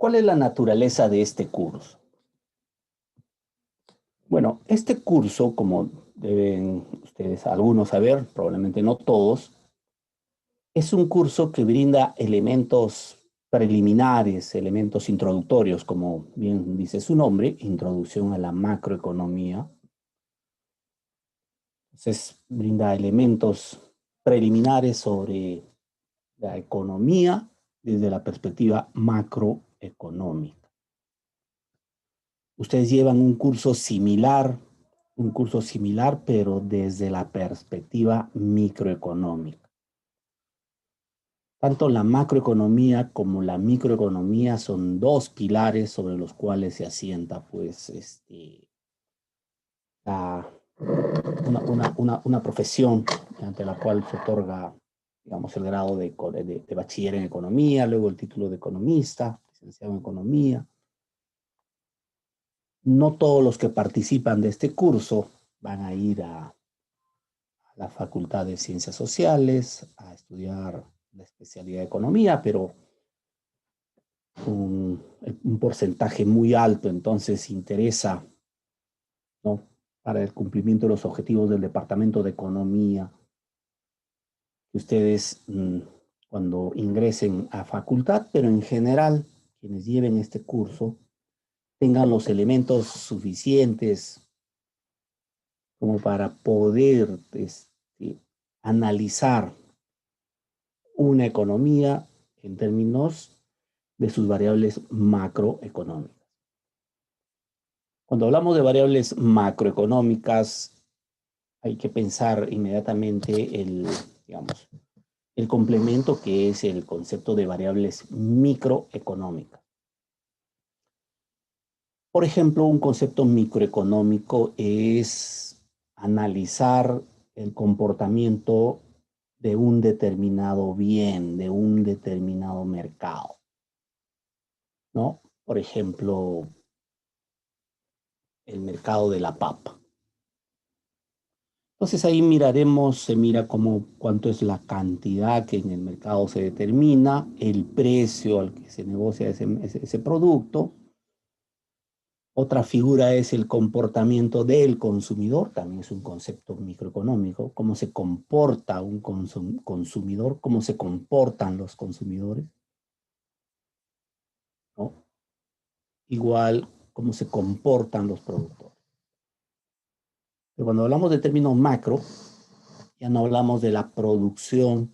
¿Cuál es la naturaleza de este curso? Bueno, este curso, como deben ustedes algunos saber, probablemente no todos, es un curso que brinda elementos preliminares, elementos introductorios, como bien dice su nombre, introducción a la macroeconomía. Entonces, brinda elementos preliminares sobre la economía desde la perspectiva macroeconómica. Ustedes llevan un curso similar, pero desde la perspectiva microeconómica. Tanto la macroeconomía como la microeconomía son dos pilares sobre los cuales se asienta, pues, la, una profesión ante la cual se otorga, digamos, el grado de bachiller en economía, luego el título de economista, licenciado en economía. No todos los que participan de este curso van a ir a la Facultad de Ciencias Sociales a estudiar la especialidad de economía, pero un porcentaje muy alto entonces interesa, ¿no?, para el cumplimiento de los objetivos del Departamento de Economía, que ustedes cuando ingresen a facultad, pero en general, quienes lleven este curso, tengan los elementos suficientes como para poder analizar una economía en términos de sus variables macroeconómicas. Cuando hablamos de variables macroeconómicas, hay que pensar inmediatamente digamos, el complemento que es el concepto de variables microeconómicas. Por ejemplo, un concepto microeconómico es analizar el comportamiento de un determinado bien, de un determinado mercado, ¿no? Por ejemplo, el mercado de la papa. Entonces ahí se mira cuánto es la cantidad que en el mercado se determina, el precio al que se negocia ese producto. Otra figura es el comportamiento del consumidor, también es un concepto microeconómico, cómo se comporta un consumidor, cómo se comportan los consumidores, ¿no? Igual, cómo se comportan los productores. Pero cuando hablamos de términos macro, ya no hablamos de la producción,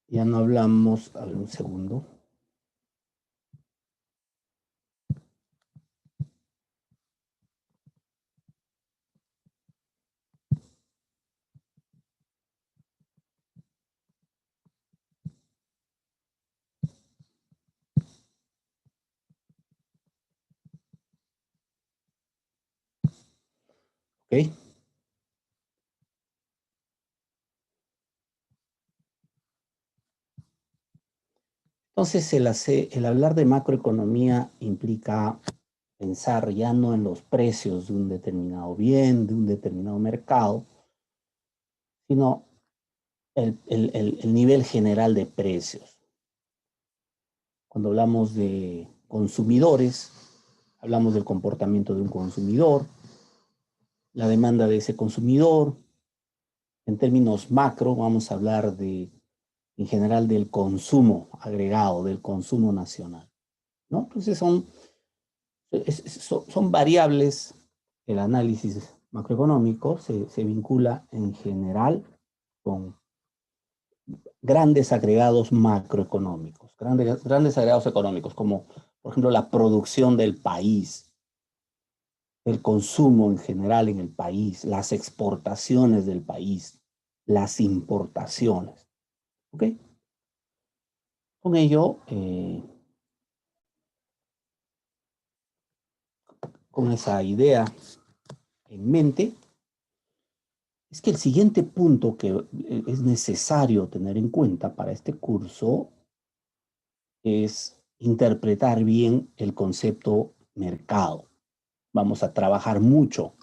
ya no hablamos, a ver un segundo. ¿Ok? Entonces, el hablar de macroeconomía implica pensar ya no en los precios de un determinado bien, de un determinado mercado, sino el nivel general de precios. Cuando hablamos de consumidores, hablamos del comportamiento de un consumidor, la demanda de ese consumidor. En términos macro, vamos a hablar en general del consumo agregado, del consumo nacional, ¿no? Entonces son variables. El análisis macroeconómico se vincula en general con grandes agregados macroeconómicos, grandes agregados económicos, como por ejemplo la producción del país, el consumo en general en el país, las exportaciones del país, las importaciones. ¿Ok? Con ello, con esa idea en mente, es que el siguiente punto que es necesario tener en cuenta para este curso es interpretar bien el concepto mercado. Vamos a trabajar mucho,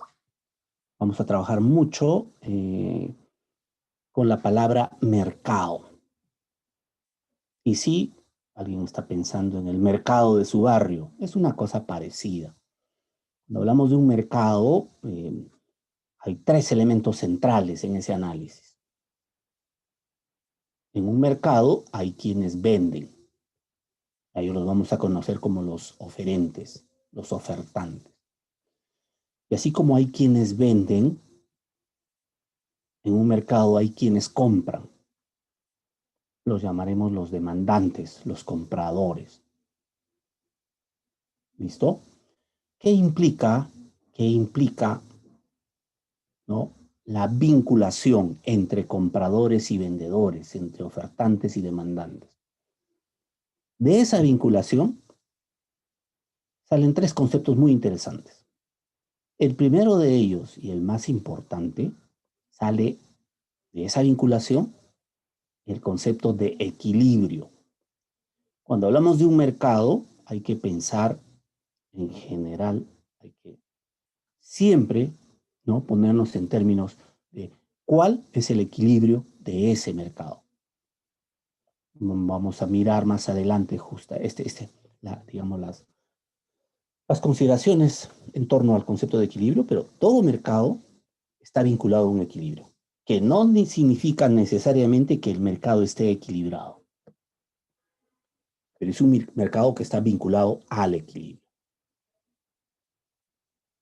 con la palabra mercado. Y sí, Alguien está pensando en el mercado de su barrio. Es una cosa parecida. Cuando hablamos de un mercado, hay tres elementos centrales en ese análisis. En un mercado hay quienes venden. A ellos los vamos a conocer como los oferentes, los ofertantes. Y así como hay quienes venden, en un mercado hay quienes compran. Los llamaremos los demandantes, los compradores. ¿Listo? ¿Qué implica? ¿Qué implica, ¿no?, la vinculación entre compradores y vendedores, entre ofertantes y demandantes? De esa vinculación salen tres conceptos muy interesantes. El primero de ellos, y el más importante, sale de esa vinculación el concepto de equilibrio. Cuando hablamos de un mercado, hay que pensar en general, hay que siempre, ¿no?, ponernos en términos de cuál es el equilibrio de ese mercado. Vamos a mirar más adelante justo digamos, las consideraciones en torno al concepto de equilibrio, pero todo mercado está vinculado a un equilibrio, que no significa necesariamente que el mercado esté equilibrado, pero es un mercado que está vinculado al equilibrio.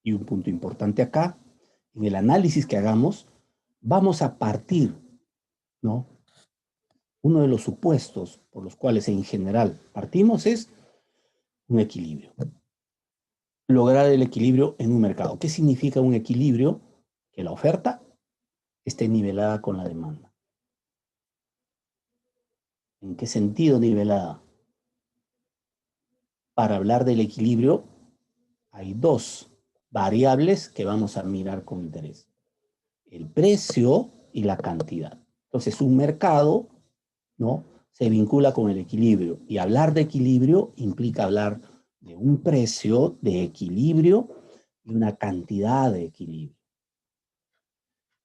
Y un punto importante acá, en el análisis que hagamos, vamos a partir, ¿no? Uno de los supuestos por los cuales en general partimos es un equilibrio. Lograr el equilibrio en un mercado. ¿Qué significa un equilibrio? Que la oferta esté nivelada con la demanda. ¿En qué sentido nivelada? Para hablar del equilibrio, hay dos variables que vamos a mirar con interés: el precio y la cantidad. Entonces, un mercado, ¿no?, se vincula con el equilibrio. Y hablar de equilibrio implica hablar de un precio de equilibrio y una cantidad de equilibrio.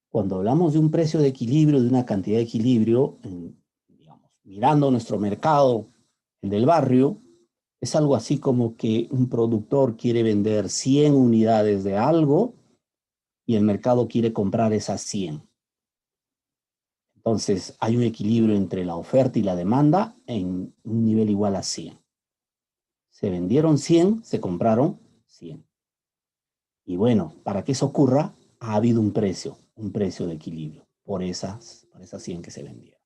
Cuando hablamos de un precio de equilibrio, de una cantidad de equilibrio, digamos, mirando nuestro mercado, el del barrio, es algo así como que un productor quiere vender 100 unidades de algo y el mercado quiere comprar esas 100. Entonces, hay un equilibrio entre la oferta y la demanda en un nivel igual a 100. Se vendieron 100, se compraron 100. Y bueno, para que eso ocurra, ha habido un precio de equilibrio por esas 100 que se vendieron.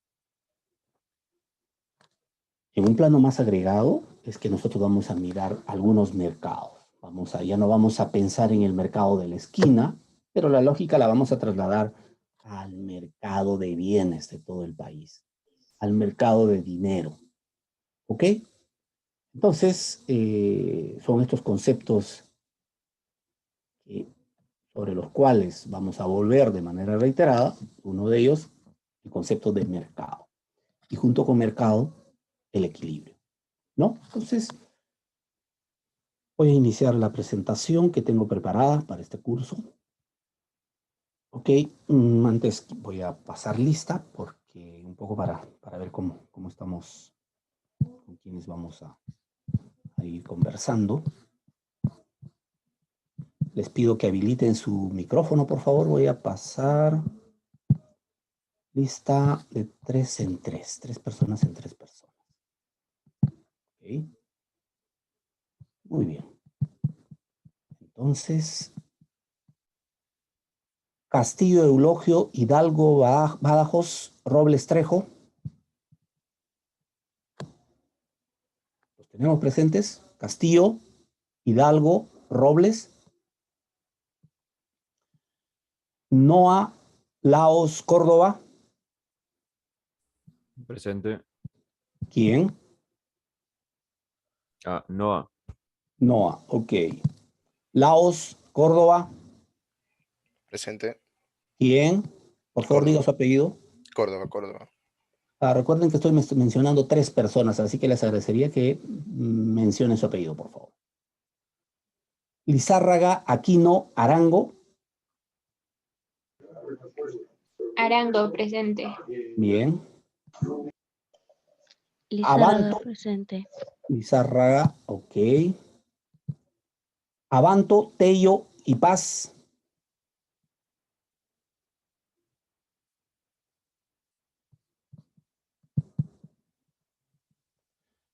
En un plano más agregado es que nosotros vamos a mirar algunos mercados. Ya no vamos a pensar en el mercado de la esquina, pero la lógica la vamos a trasladar al mercado de bienes de todo el país, al mercado de dinero. ¿Ok? Entonces, son estos conceptos sobre los cuales vamos a volver de manera reiterada. Uno de ellos, el concepto de mercado. Y junto con mercado, el equilibrio, ¿no? Entonces, voy a iniciar la presentación que tengo preparada para este curso. Ok, antes voy a pasar lista porque un poco para ver cómo estamos, con quienes vamos a ir conversando. Les pido que habiliten su micrófono, por favor. Voy a pasar lista de 3 en 3. 3 personas en 3 personas. Ok. Muy bien. Entonces, Castillo, Eulogio, Hidalgo, Badajoz, Robles, Trejo. ¿Los tenemos presentes? Castillo, Hidalgo, Robles. Noa, Laos, Córdoba. Presente. ¿Quién? Noa. Noa, ok. Laos, Córdoba. Presente. ¿Quién? Por favor, diga Córdoba. su apellido. Córdoba. Recuerden que estoy mencionando 3 personas, así que les agradecería que mencionen su apellido, por favor. Lizárraga, Aquino, Arango. Arango, presente. Bien. Lizárraga Abanto, presente. Lizárraga, ok. Abanto, Tello y Paz.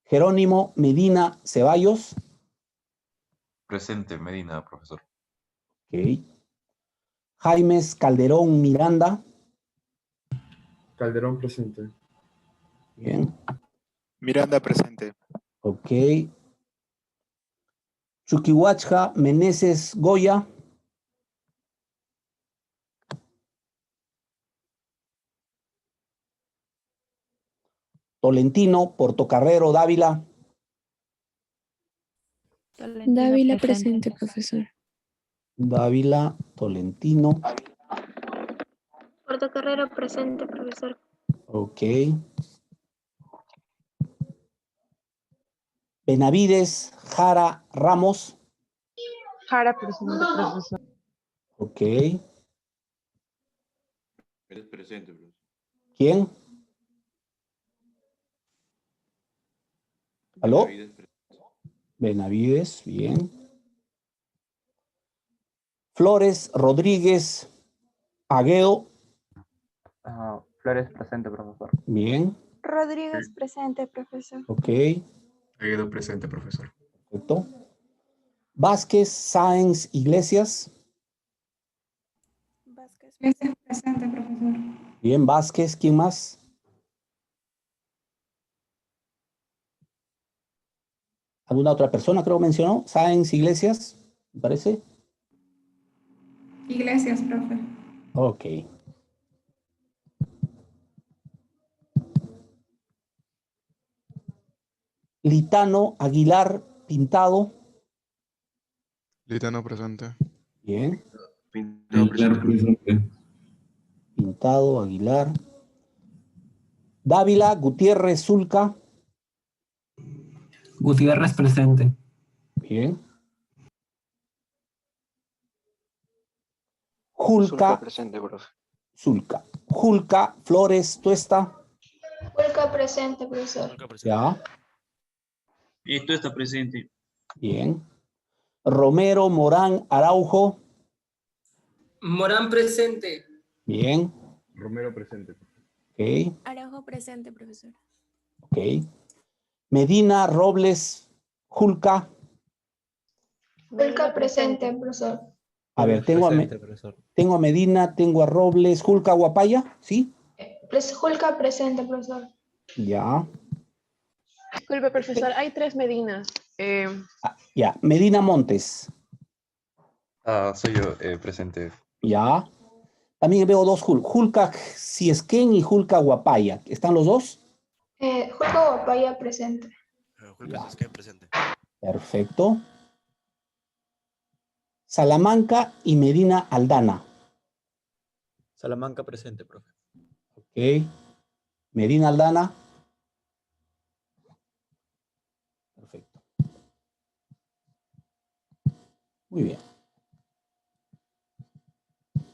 Jerónimo Medina Ceballos. Presente, Medina, profesor. Ok. Jaimes Calderón Miranda. Calderón presente. Bien. Miranda presente. Ok. Chuquihuachja Meneses Goya. Tolentino Portocarrero Dávila. Dávila presente, profesor. Dávila, Tolentino. Portocarrero presente, profesor. Ok. Benavides Jara Ramos. Jara presente, profesor. Ok. Presente, profesor. ¿Quién? ¿Aló? Benavides, bien. Flores Rodríguez Aguedo. Flores presente, profesor. Bien. Rodríguez presente, profesor. Ok. Aguedo presente, profesor. Perfecto. Vázquez Sáenz Iglesias. Vázquez Presente, profesor. Bien, Vázquez. ¿Quién más? ¿Alguna otra persona creo mencionó? Sáenz Iglesias, me parece. Iglesias, profe. Ok. Litano Aguilar Pintado. Litano presente. Bien. Aguilar presente. Pintado Aguilar. Dávila Gutiérrez Zulca. Gutiérrez presente. Bien. Zulca Julca presente, profe. Zulca. Julca Flores Tuesta. Julca presente, profesor. Ya. Esto está presente. Bien. Romero Morán Araujo. Morán presente. Bien. Romero presente. Ok. Araujo presente, profesor. Ok. Medina Robles Julca. Julca presente, profesor. A ver, tengo a Medina, tengo a Robles, Julca Guapaya, ¿sí? Julca presente, profesor. Ya. Disculpe, profesor, hay 3 Medinas. Ya. Medina Montes. Soy yo, presente. Ya. También veo dos Julca Ciesquén y Julca Guapaya. ¿Están los dos? Julca Guapaya presente. Ya. Perfecto. Salamanca y Medina Aldana. Salamanca presente, profe. Ok. Medina Aldana. Perfecto. Muy bien.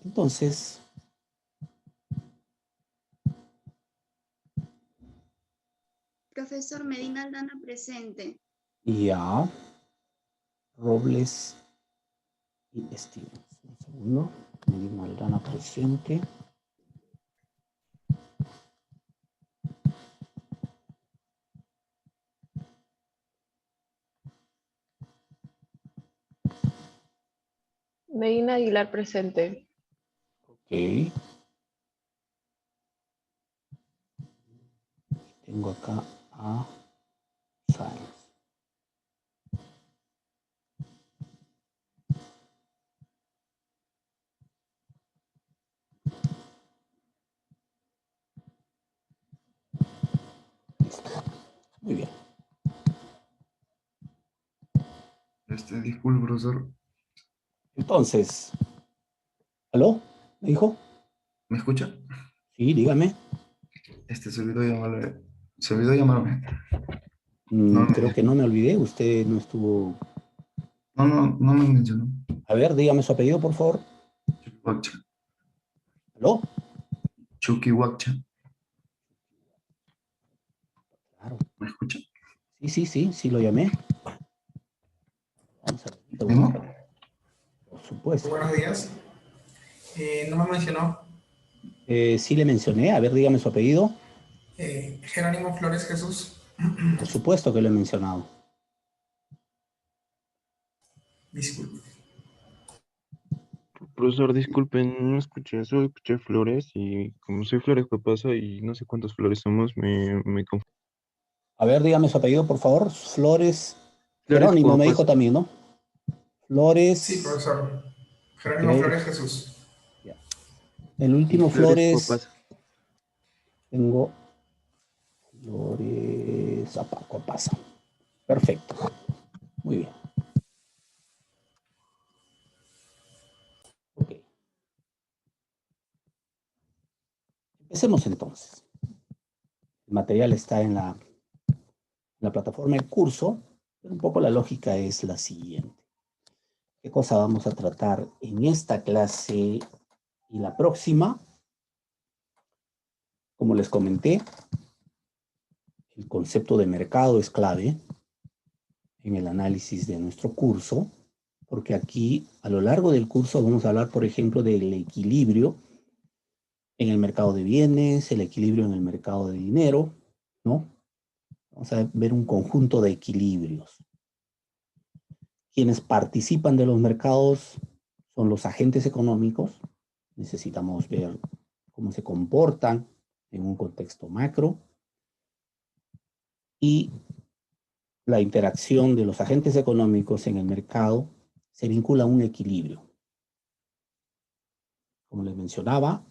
Entonces, Profesor Medina Aldana presente. ya. Robles y Stevens. Un segundo. Medina Aldana presente. Medina Aguilar presente. Ok. Tengo acá a Sáenz. Muy bien. Disculpe, profesor. Entonces, ¿aló? ¿Me dijo? ¿Me escucha? Sí, dígame. Se olvidó llamarme. Se olvidó llamarme. No, Creo que no me olvidé. Usted no estuvo. no me mencionó. A ver, dígame su apellido, por favor. Chuquihuacha. ¿Aló? Chuquihuacha. Claro. ¿Me escucha? Sí lo llamé. Vamos a ver. ¿Memo? Por supuesto. Buenos días. No me mencionó. Sí le mencioné. A ver, dígame su apellido. Jerónimo Flores Jesús. Por supuesto que lo he mencionado. Disculpe. Profesor, disculpen, no escuché, solo escuché Flores y como soy Flores pasa y no sé cuántos Flores somos, me confundí. A ver, dígame su apellido, por favor. Flores. Flores Jerónimo me dijo Cuapasa. también, ¿no? Flores. Sí, profesor. Jerónimo Ok. Flores Jesús. Ya. El último Y Flores Flores. Cuapasa. Tengo Flores Cuapasa. Perfecto. Muy bien. Ok. Empecemos entonces. El material está en la plataforma del curso, pero un poco la lógica es la siguiente. ¿Qué cosa vamos a tratar en esta clase y la próxima? Como les comenté, el concepto de mercado es clave en el análisis de nuestro curso, porque aquí, a lo largo del curso, vamos a hablar, por ejemplo, del equilibrio en el mercado de bienes, el equilibrio en el mercado de dinero, ¿no? Vamos a ver un conjunto de equilibrios. Quienes participan de los mercados son los agentes económicos. Necesitamos ver cómo se comportan en un contexto macro. Y la interacción de los agentes económicos en el mercado se vincula a un equilibrio. Como les mencionaba,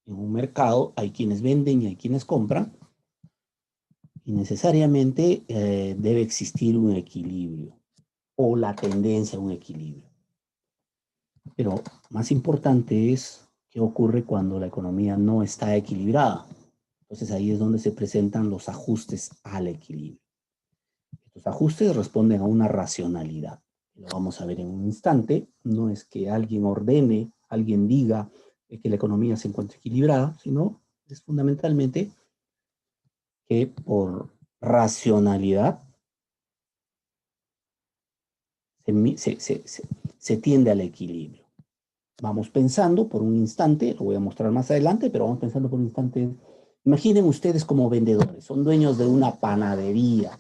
en un mercado hay quienes venden y hay quienes compran. Y necesariamente debe existir un equilibrio o la tendencia a un equilibrio. Pero más importante es qué ocurre cuando la economía no está equilibrada. Entonces ahí es donde se presentan los ajustes al equilibrio. Estos ajustes responden a una racionalidad. Lo vamos a ver en un instante. No es que alguien ordene, alguien diga que la economía se encuentre equilibrada, sino es fundamentalmente que por racionalidad se tiende al equilibrio. Vamos pensando por un instante, lo voy a mostrar más adelante, pero vamos pensando por un instante. Imaginen ustedes como vendedores, son dueños de una panadería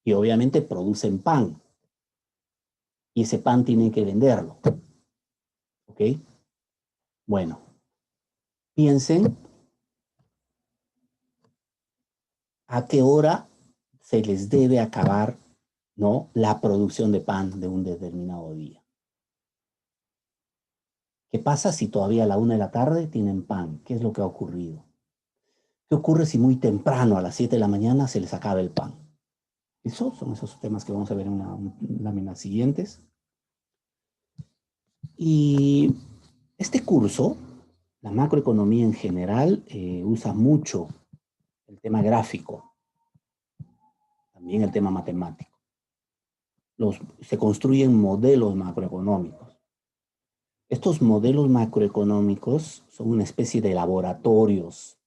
y obviamente producen pan. Y ese pan tienen que venderlo. ¿Ok? Bueno, piensen a qué hora se les debe acabar, ¿no?, la producción de pan de un determinado día. ¿Qué pasa si todavía a la 1 de la tarde tienen pan? ¿Qué es lo que ha ocurrido? ¿Qué ocurre si muy temprano, a las 7 de la mañana, se les acaba el pan? Esos son esos temas que vamos a ver en láminas siguientes. Y este curso, la macroeconomía en general, usa mucho el tema gráfico, también el tema matemático. Se construyen modelos macroeconómicos. Estos modelos macroeconómicos son una especie de laboratorios.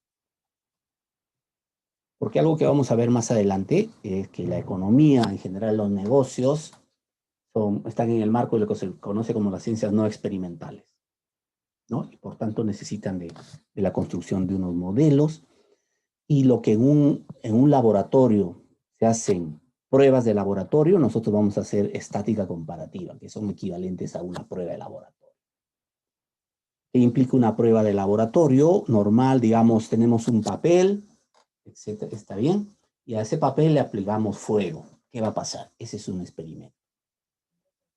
Porque algo que vamos a ver más adelante es que la economía, en general los negocios, están en el marco de lo que se conoce como las ciencias no experimentales, ¿no? Y por tanto necesitan de la construcción de unos modelos. Y lo que en un laboratorio se hacen pruebas de laboratorio, nosotros vamos a hacer estática comparativa, que son equivalentes a una prueba de laboratorio. ¿Qué implica una prueba de laboratorio? Normal, digamos, tenemos un papel, etcétera, está bien, y a ese papel le aplicamos fuego. ¿Qué va a pasar? Ese es un experimento.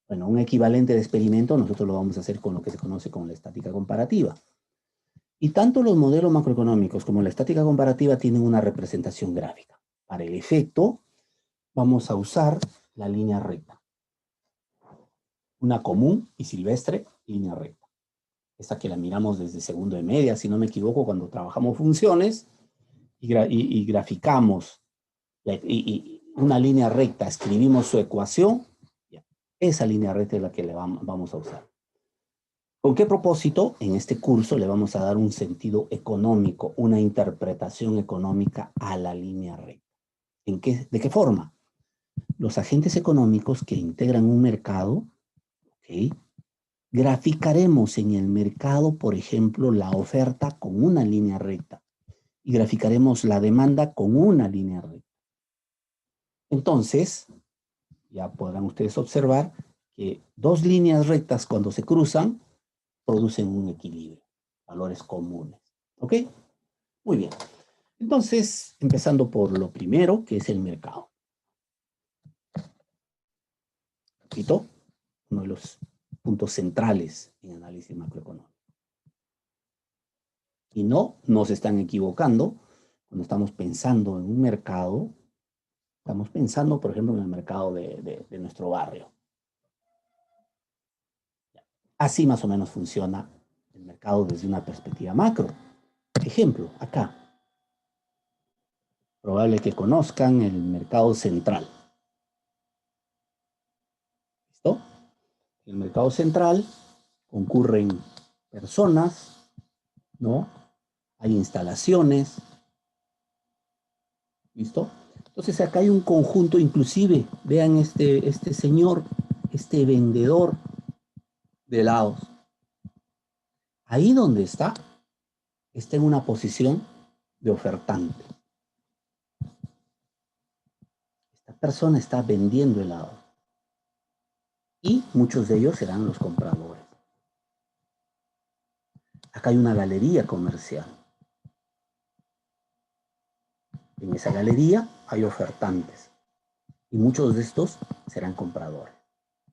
Bueno, un equivalente de experimento nosotros lo vamos a hacer con lo que se conoce como la estática comparativa. Y tanto los modelos macroeconómicos como la estática comparativa tienen una representación gráfica. Para el efecto, vamos a usar la línea recta. Una común y silvestre línea recta. Esa que la miramos desde segundo de media, si no me equivoco, cuando trabajamos funciones y graficamos una línea recta, escribimos su ecuación, esa línea recta es la que le vamos a usar. ¿Con qué propósito? En este curso le vamos a dar un sentido económico, una interpretación económica a la línea recta. ¿De qué forma? Los agentes económicos que integran un mercado, ¿ok? Graficaremos en el mercado, por ejemplo, la oferta con una línea recta y graficaremos la demanda con una línea recta. Entonces, ya podrán ustedes observar que dos líneas rectas cuando se cruzan producen un equilibrio, valores comunes. ¿Ok? Muy bien. Entonces, empezando por lo primero, que es el mercado. Repito, uno de los puntos centrales en análisis macroeconómico. Y no se están equivocando cuando estamos pensando en un mercado. Estamos pensando, por ejemplo, en el mercado de nuestro barrio. Así más o menos funciona el mercado desde una perspectiva macro. Ejemplo, acá. Probable que conozcan el mercado central. ¿Listo? En el mercado central concurren personas, ¿no? Hay instalaciones. ¿Listo? Entonces acá hay un conjunto, inclusive, vean este señor, este vendedor de helados. Ahí donde está en una posición de ofertante. Esta persona está vendiendo helado. Y muchos de ellos serán los compradores. Acá hay una galería comercial. En esa galería hay ofertantes. Y muchos de estos serán compradores.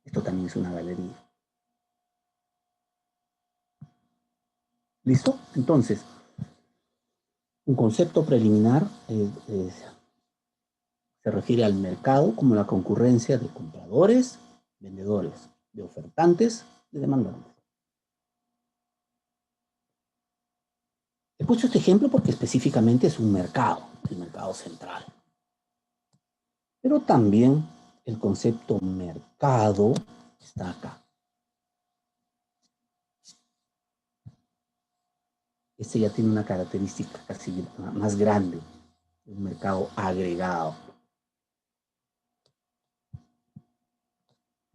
Esto también es una galería. ¿Listo? Entonces, un concepto preliminar se refiere al mercado como la concurrencia de compradores, vendedores, de ofertantes, de demandantes. He puesto este ejemplo porque específicamente es un mercado, el mercado central. Pero también el concepto mercado está acá. Este ya tiene una característica casi más grande, un mercado agregado.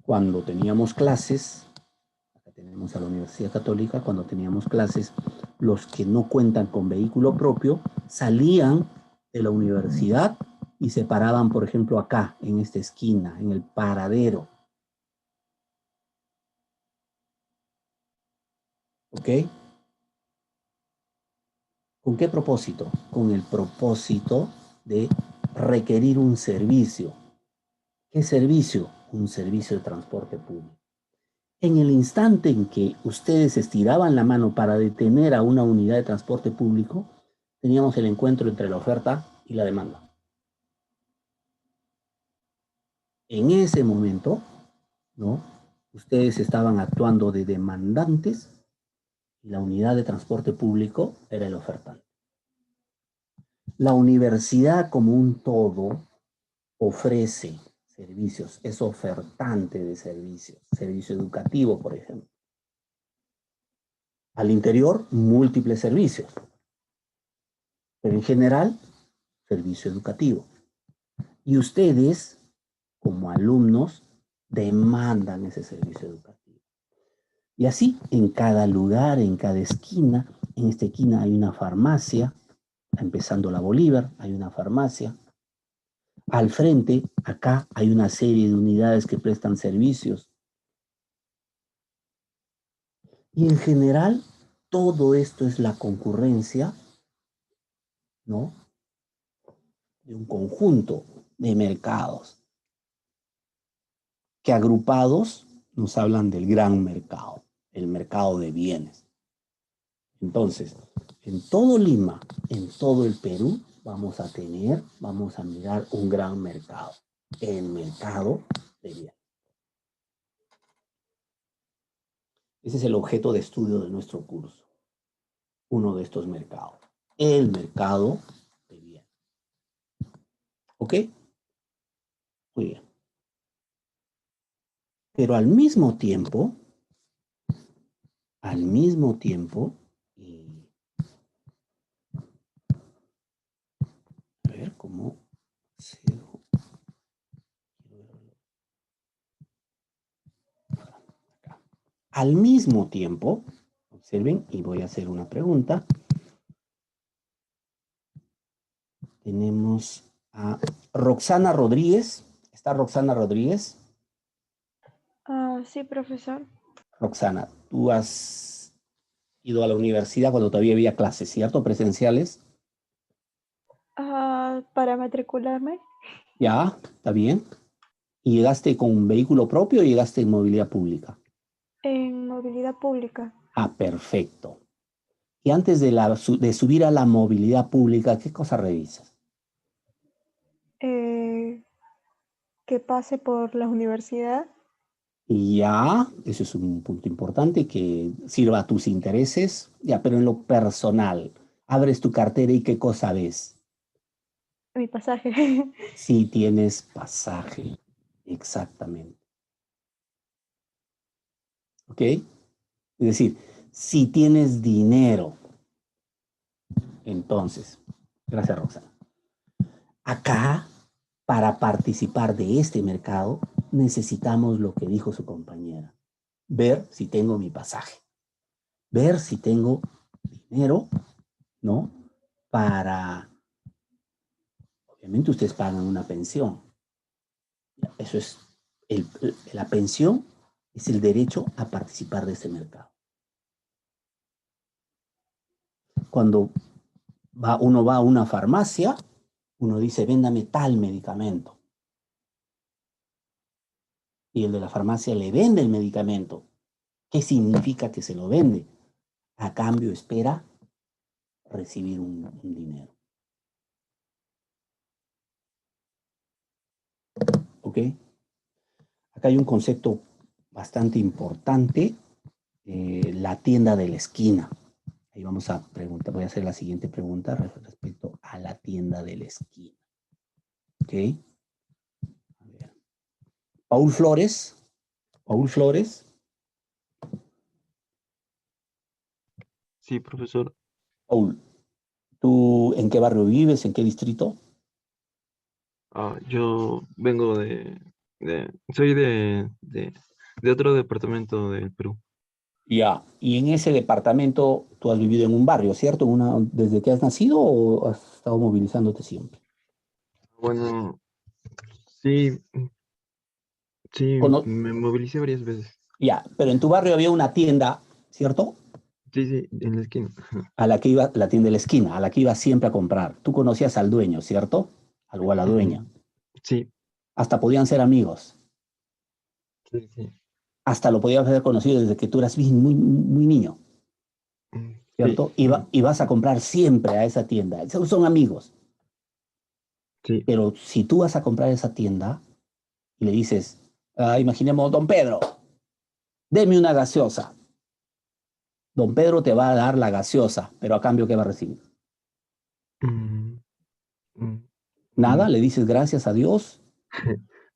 Cuando teníamos clases, acá tenemos a la Universidad Católica, cuando teníamos clases, los que no cuentan con vehículo propio salían de la universidad y se paraban, por ejemplo, acá, en esta esquina, en el paradero. ¿Ok? ¿Con qué propósito? Con el propósito de requerir un servicio. ¿Qué servicio? Un servicio de transporte público. En el instante en que ustedes estiraban la mano para detener a una unidad de transporte público, teníamos el encuentro entre la oferta y la demanda. En ese momento, ¿no? Ustedes estaban actuando de demandantes y la unidad de transporte público era el ofertante. La universidad como un todo ofrece servicios, es ofertante de servicios, servicio educativo, por ejemplo. Al interior, múltiples servicios, pero en general, servicio educativo. Y ustedes, como alumnos, demandan ese servicio educativo. Y así, en cada lugar, en cada esquina, en esta esquina hay una farmacia, empezando la Bolívar, hay una farmacia. Al frente, acá, hay una serie de unidades que prestan servicios. Y en general, todo esto es la concurrencia, ¿no? De un conjunto de mercados que agrupados nos hablan del gran mercado, el mercado de bienes. Entonces, en todo Lima, en todo el Perú, vamos a mirar un gran mercado, el mercado de bienes. Ese es el objeto de estudio de nuestro curso, uno de estos mercados, el mercado de bienes. ¿Ok? Muy bien. Pero al mismo tiempo, al mismo tiempo, y a ver cómo cedo. Al mismo tiempo, observen, y voy a hacer una pregunta. Tenemos a Roxana Rodríguez. ¿Está Roxana Rodríguez? Sí, profesor. Roxana, tú has ido a la universidad cuando todavía había clases, ¿cierto? Presenciales. Para matricularme Ya, está bien. ¿Y llegaste con un vehículo propio o llegaste en movilidad pública? en movilidad pública. Ah, perfecto. Y antes de subir a la movilidad pública, ¿qué cosa revisas? Que pase por la universidad. Y ya, eso es un punto importante que sirva a tus intereses, ya, pero en lo personal, abres tu cartera y ¿qué cosa ves? Mi pasaje. Si tienes pasaje, exactamente. ¿Ok? Es decir, si tienes dinero, entonces, gracias Roxana. Acá, para participar de este mercado, necesitamos lo que dijo su compañera. Ver si tengo mi pasaje. Ver si tengo dinero, ¿no? Para, obviamente ustedes pagan una pensión. Eso es, la pensión es el derecho a participar de este mercado. Cuando uno va a una farmacia, uno dice, véndame tal medicamento. Y el de la farmacia le vende el medicamento. ¿Qué significa que se lo vende? A cambio espera recibir un dinero. ¿Ok? Acá hay un concepto bastante importante, la tienda de la esquina. Ahí vamos a preguntar, voy a hacer la siguiente pregunta respecto a la tienda de la esquina. ¿Ok? A ver. Paul Flores. Paul Flores. Sí, profesor. Paul, ¿tú en qué barrio vives? ¿En qué distrito? Yo vengo soy de otro departamento del Perú. Ya, y en ese departamento tú has vivido en un barrio, ¿cierto? ¿Desde que has nacido o has estado movilizándote siempre? Bueno, sí, sí, Cono- me movilicé varias veces. ya, pero en tu barrio había una tienda, ¿cierto? Sí, sí, en la esquina. A la que iba, la tienda de la esquina, a la que ibas siempre a comprar. Tú conocías al dueño, ¿cierto? O a la dueña. Sí, Hasta podían ser amigos. sí, sí. Hasta lo podías haber conocido desde que tú eras muy, muy niño, Sí, ¿cierto? Y vas a comprar siempre a esa tienda. Son amigos. sí. Pero si tú vas a comprar a esa tienda y le dices, imaginemos, don Pedro, deme una gaseosa. Don Pedro te va a dar la gaseosa, pero a cambio, ¿qué va a recibir? Mm, mm, Nada, mm. le dices gracias a Dios.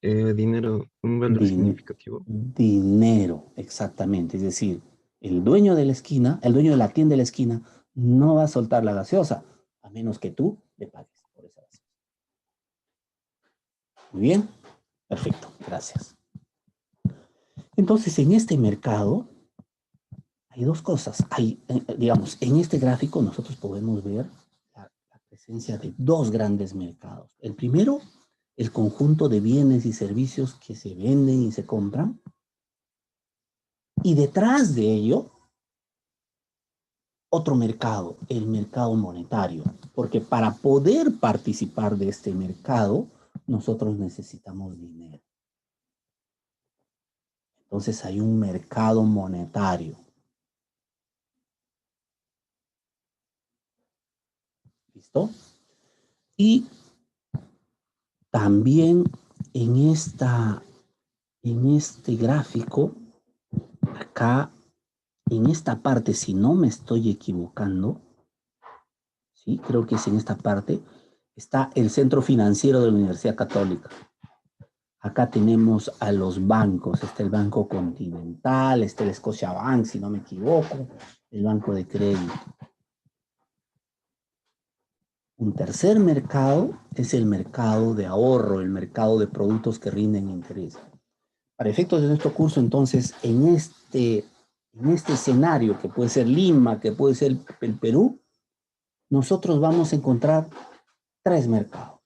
Dinero, un valor significativo. Dinero, exactamente. Es decir, el dueño de la esquina, el dueño de la tienda de la esquina, no va a soltar la gaseosa, a menos que tú le pagues por esa gaseosa. Muy bien, perfecto, gracias. Entonces, en este mercado hay dos cosas. Digamos, en este gráfico nosotros podemos ver la presencia de dos grandes mercados. El primero, el conjunto de bienes y servicios que se venden y se compran. Y detrás de ello, otro mercado, el mercado monetario. Porque para poder participar de este mercado, nosotros necesitamos dinero. Entonces hay un mercado monetario. ¿Listo? Y también en este gráfico, acá, en esta parte, si no me estoy equivocando, ¿sí? Creo que es en esta parte, está el centro financiero de la Universidad Católica. Acá tenemos a los bancos. Está el Banco Continental, está el Scotiabank, si no me equivoco, el Banco de Crédito. Un tercer mercado es el mercado de ahorro, el mercado de productos que rinden interés. Para efectos de nuestro curso, entonces, en este escenario, que puede ser Lima, que puede ser el Perú, nosotros vamos a encontrar tres mercados.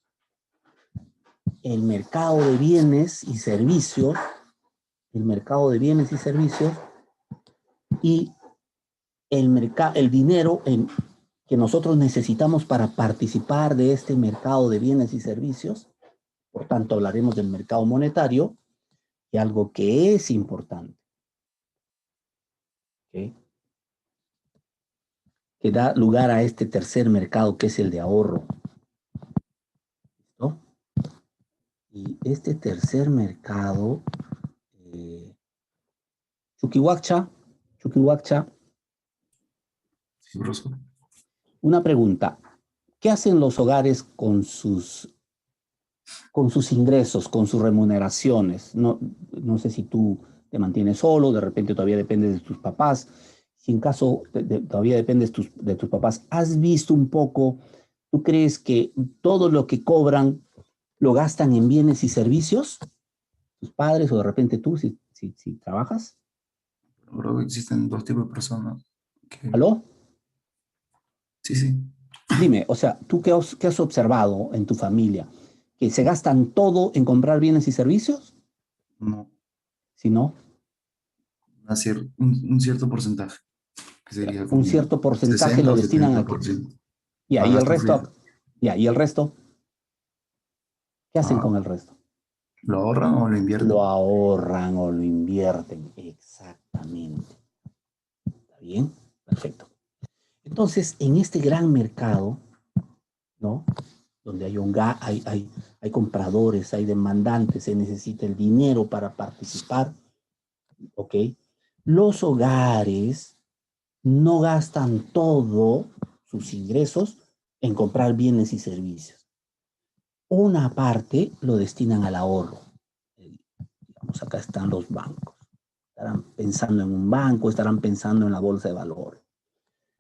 El mercado de bienes y servicios, y el dinero que nosotros necesitamos para participar de este mercado de bienes y servicios. Por tanto, hablaremos del mercado monetario y algo que es importante, ¿okay?, que da lugar a este tercer mercado, que es el de ahorro. ¿Listo? Y este tercer mercado, Chuquihuaccha, Sí, profesor. una pregunta. ¿Qué hacen los hogares con sus ingresos, con sus remuneraciones? No sé si tú te mantienes solo, de repente todavía dependes de tus papás. Si en caso todavía dependes de tus papás, ¿has visto un poco, tú crees que todo lo que cobran lo gastan en bienes y servicios? ¿Tus padres o de repente tú, si trabajas? Creo que existen dos tipos de personas. ¿Aló? Sí, sí. Dime, o sea, ¿tú qué has observado en tu familia? ¿Que se gastan todo en comprar bienes y servicios? No. Si no, Un cierto porcentaje. Que sería un cierto porcentaje 60 lo o destinan a 70%. y a ahí el gastos resto, fijos. ¿y el resto? ¿Qué hacen con el resto? ¿Lo ahorran o lo invierten? Lo ahorran o lo invierten, exactamente. ¿Está bien? Perfecto. Entonces, en este gran mercado, ¿no?, donde hay compradores, hay demandantes, se necesita el dinero para participar, ¿ok? Los hogares no gastan todos sus ingresos en comprar bienes y servicios. Una parte lo destinan al ahorro. Digamos, acá están los bancos. Estarán pensando en un banco, estarán pensando en la bolsa de valores.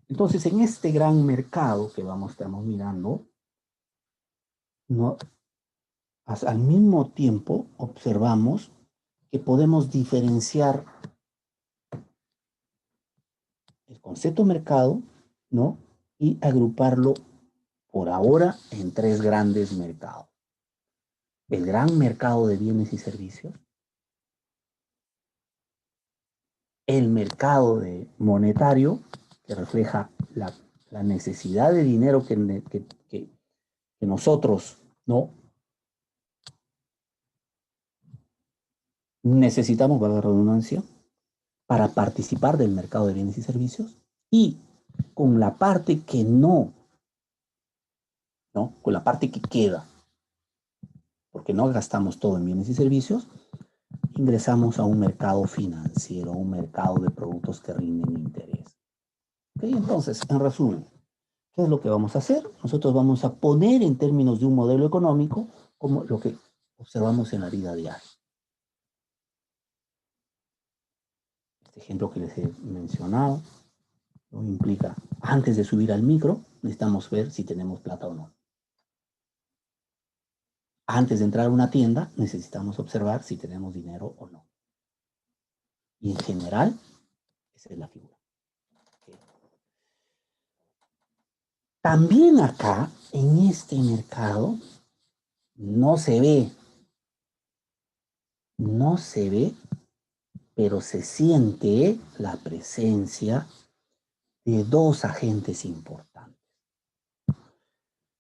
Entonces, en este gran mercado que estamos mirando, ¿no?, al mismo tiempo observamos que podemos diferenciar el concepto mercado, ¿no?, y agruparlo por ahora en tres grandes mercados. El gran mercado de bienes y servicios, el mercado monetario, que refleja la necesidad de dinero que nosotros, ¿no?, necesitamos, valga la redundancia, para participar del mercado de bienes y servicios, y con la parte que no, con la parte que queda, porque no gastamos todo en bienes y servicios, ingresamos a un mercado financiero, un mercado de productos que rinden interés. ¿Okay? Entonces, en resumen, ¿qué es lo que vamos a hacer? Nosotros vamos a poner en términos de un modelo económico como lo que observamos en la vida diaria. Este ejemplo que les he mencionado, ¿no?, implica, antes de subir al micro, necesitamos ver si tenemos plata o no. Antes de entrar a una tienda, necesitamos observar si tenemos dinero o no. Y en general, esa es la figura. ¿Okay? También acá, en este mercado, no se ve, pero se siente la presencia de dos agentes importantes.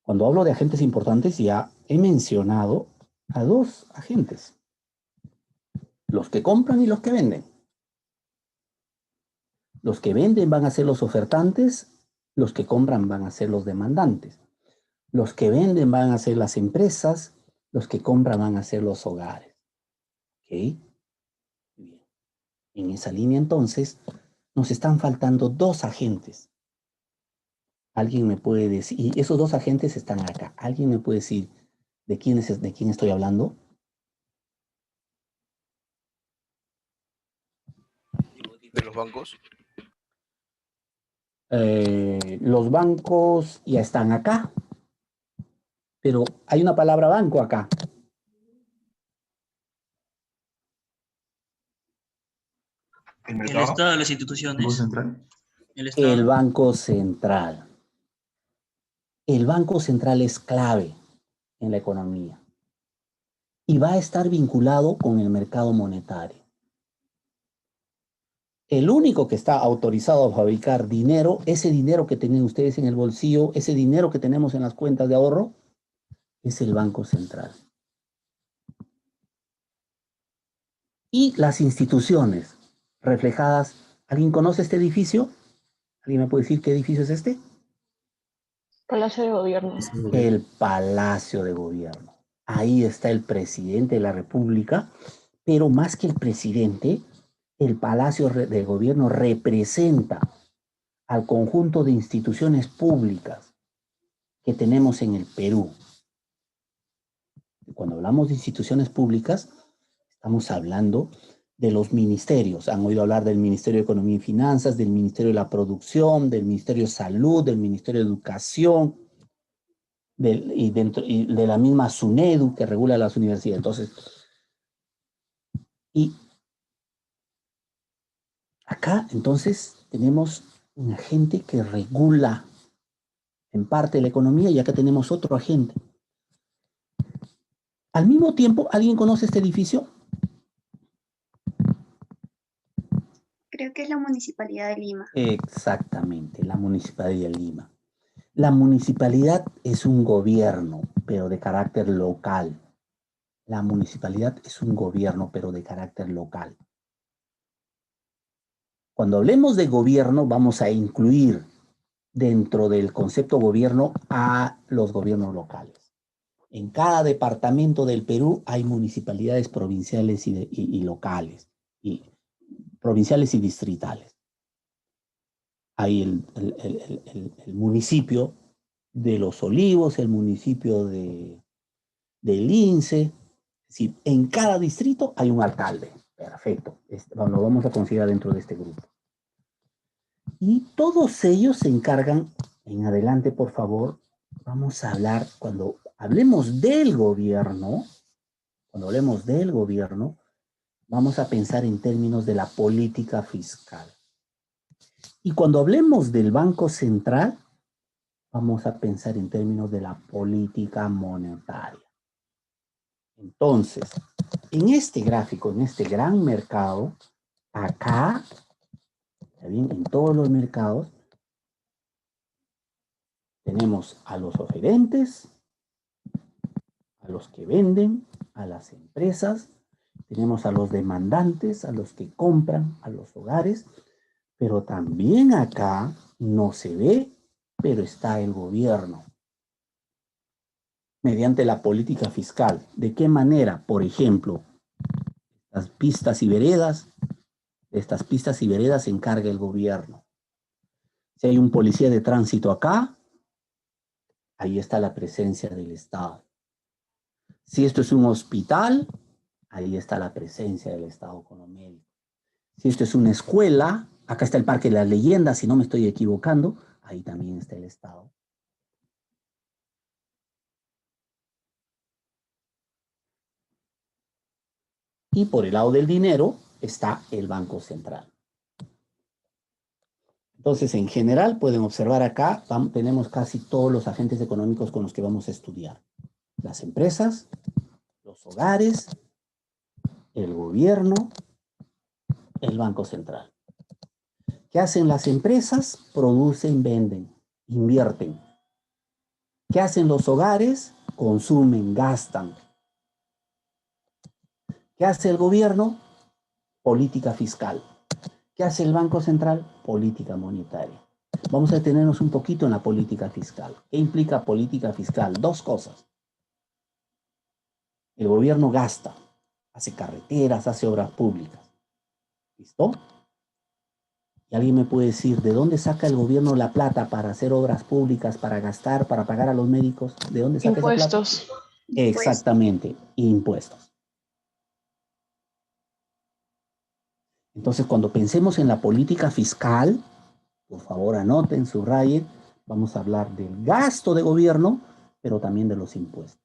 Cuando hablo de agentes importantes, ya he mencionado a dos agentes: los que compran y los que venden. Los que venden van a ser los ofertantes, los que compran van a ser los demandantes. Los que venden van a ser las empresas, los que compran van a ser los hogares. ¿Ok? Bien. En esa línea, entonces, nos están faltando dos agentes. Alguien me puede decir, y esos dos agentes están acá. ¿Alguien me puede decir de quién estoy hablando? los bancos? Los bancos ya están acá, pero hay una palabra banco acá. El El mercado. Estado, las Banco instituciones. Central. El Estado. El Banco Central. El Banco Central es clave en la economía y va a estar vinculado con el mercado monetario. El único que está autorizado a fabricar dinero, ese dinero que tienen ustedes en el bolsillo, ese dinero que tenemos en las cuentas de ahorro, es el Banco Central. Y las instituciones reflejadas. ¿Alguien conoce este edificio? ¿Alguien me puede decir qué edificio es este? Palacio de Gobierno. El Palacio de Gobierno. Ahí está el presidente de la República, pero más que el presidente, el Palacio de Gobierno representa al conjunto de instituciones públicas que tenemos en el Perú. Cuando hablamos de instituciones públicas, estamos hablando de los ministerios. Han oído hablar del Ministerio de Economía y Finanzas, del Ministerio de la Producción, del Ministerio de Salud, del Ministerio de Educación, y de la misma SUNEDU que regula las universidades. Entonces, y acá entonces tenemos un agente que regula en parte la economía y acá tenemos otro agente. Al mismo tiempo, ¿alguien conoce este edificio? Creo que es la Municipalidad de Lima. Exactamente, la Municipalidad de Lima. La municipalidad es un gobierno, pero de carácter local. La municipalidad es un gobierno, pero de carácter local. Cuando hablemos de gobierno, vamos a incluir dentro del concepto gobierno a los gobiernos locales. En cada departamento del Perú hay municipalidades provinciales y locales, y provinciales y distritales. Hay el municipio de Los Olivos, el municipio de Lince. Es decir, en cada distrito hay un alcalde. Perfecto. Lo vamos a considerar dentro de este grupo. Y todos ellos se encargan, en adelante por favor, vamos a hablar, cuando hablemos del gobierno, vamos a pensar en términos de la política fiscal. Y cuando hablemos del Banco Central, vamos a pensar en términos de la política monetaria. Entonces, en este gráfico, en este gran mercado, acá, ¿está bien? En todos los mercados, tenemos a los oferentes, a los que venden, a las empresas, tenemos a los demandantes, a los que compran, a los hogares, pero también acá no se ve, pero está el gobierno. Mediante la política fiscal. ¿De qué manera? Por ejemplo, las pistas y veredas, de estas pistas y veredas se encarga el gobierno. Si hay un policía de tránsito acá, ahí está la presencia del Estado. Si esto es un hospital, ahí está la presencia del Estado Económico. Si esto es una escuela, acá está el Parque de las Leyendas, si no me estoy equivocando, ahí también está el Estado. Y por el lado del dinero está el Banco Central. Entonces, en general, pueden observar acá, tenemos casi todos los agentes económicos con los que vamos a estudiar. Las empresas, los hogares, el gobierno, el Banco Central. ¿Qué hacen las empresas? Producen, venden, invierten. ¿Qué hacen los hogares? Consumen, gastan. ¿Qué hace el gobierno? Política fiscal. ¿Qué hace el Banco Central? Política monetaria. Vamos a detenernos un poquito en la política fiscal. ¿Qué implica política fiscal? Dos cosas. El gobierno gasta, hace carreteras, hace obras públicas. ¿Listo? Y alguien me puede decir, ¿de dónde saca el gobierno la plata para hacer obras públicas, para gastar, para pagar a los médicos? ¿De dónde saca esa plata? Impuestos. Exactamente, impuestos. Entonces, cuando pensemos en la política fiscal, por favor anoten, subrayen, vamos a hablar del gasto de gobierno, pero también de los impuestos.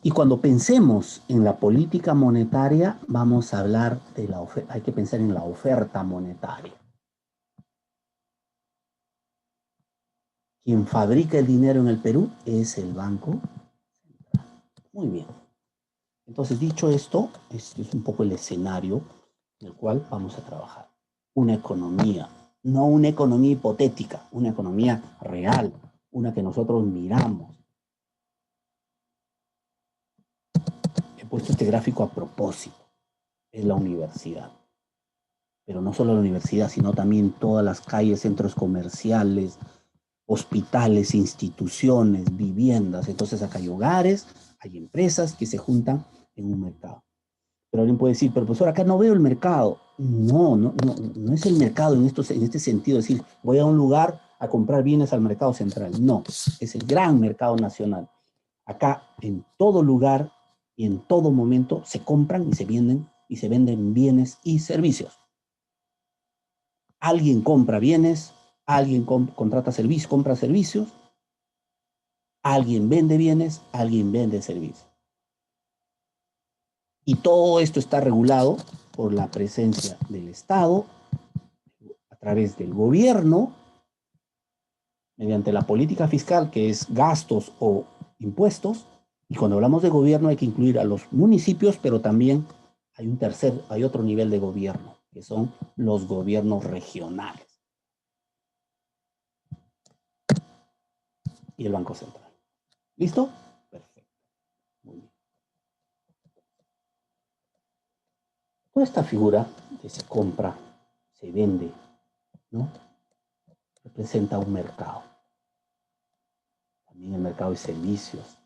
Y cuando pensemos en la política monetaria, vamos a hablar de la oferta, hay que pensar en la oferta monetaria. Quien fabrica el dinero en el Perú es el Banco Central. Muy bien. Entonces, dicho esto, este es un poco el escenario en el cual vamos a trabajar. Una economía, no una economía hipotética, una economía real, una que nosotros miramos. He puesto este gráfico a propósito. Es la universidad. Pero no solo la universidad, sino también todas las calles, centros comerciales, hospitales, instituciones, viviendas. Entonces acá hay hogares, hay empresas que se juntan en un mercado. Pero alguien puede decir, pero profesor, acá no veo el mercado. No es el mercado en este sentido, es decir, voy a un lugar a comprar bienes al mercado central. No, es el gran mercado nacional. Acá en todo lugar y en todo momento se compran y se venden bienes y servicios. Alguien compra bienes, alguien contrata servicios, compra servicios, alguien vende bienes, alguien vende servicios. Y todo esto está regulado por la presencia del Estado, a través del gobierno, mediante la política fiscal, que es gastos o impuestos. Y cuando hablamos de gobierno hay que incluir a los municipios, pero también hay otro nivel de gobierno, que son los gobiernos regionales. Y el Banco Central. ¿Listo? Perfecto. Muy bien. Toda esta figura que se compra, se vende, ¿no? Representa un mercado. También el mercado de servicios.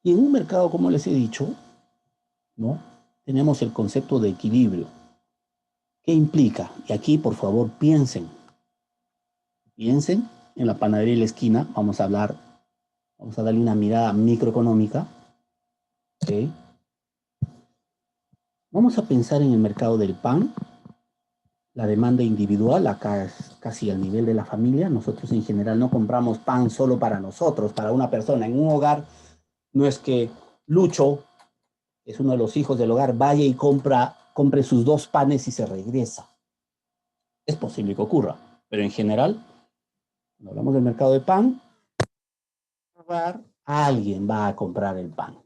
Y en un mercado, como les he dicho, ¿no? Tenemos el concepto de equilibrio. ¿Qué implica? Y aquí, por favor, piensen en la panadería de la esquina. Vamos a darle una mirada microeconómica. ¿Okay? Vamos a pensar en el mercado del pan. La demanda individual, acá es casi al nivel de la familia. Nosotros en general no compramos pan solo para nosotros, para una persona. En un hogar no es que Lucho, que es uno de los hijos del hogar, vaya y compre sus 2 panes y se regresa. Es posible que ocurra, pero en general, cuando hablamos del mercado de pan, alguien va a comprar el pan.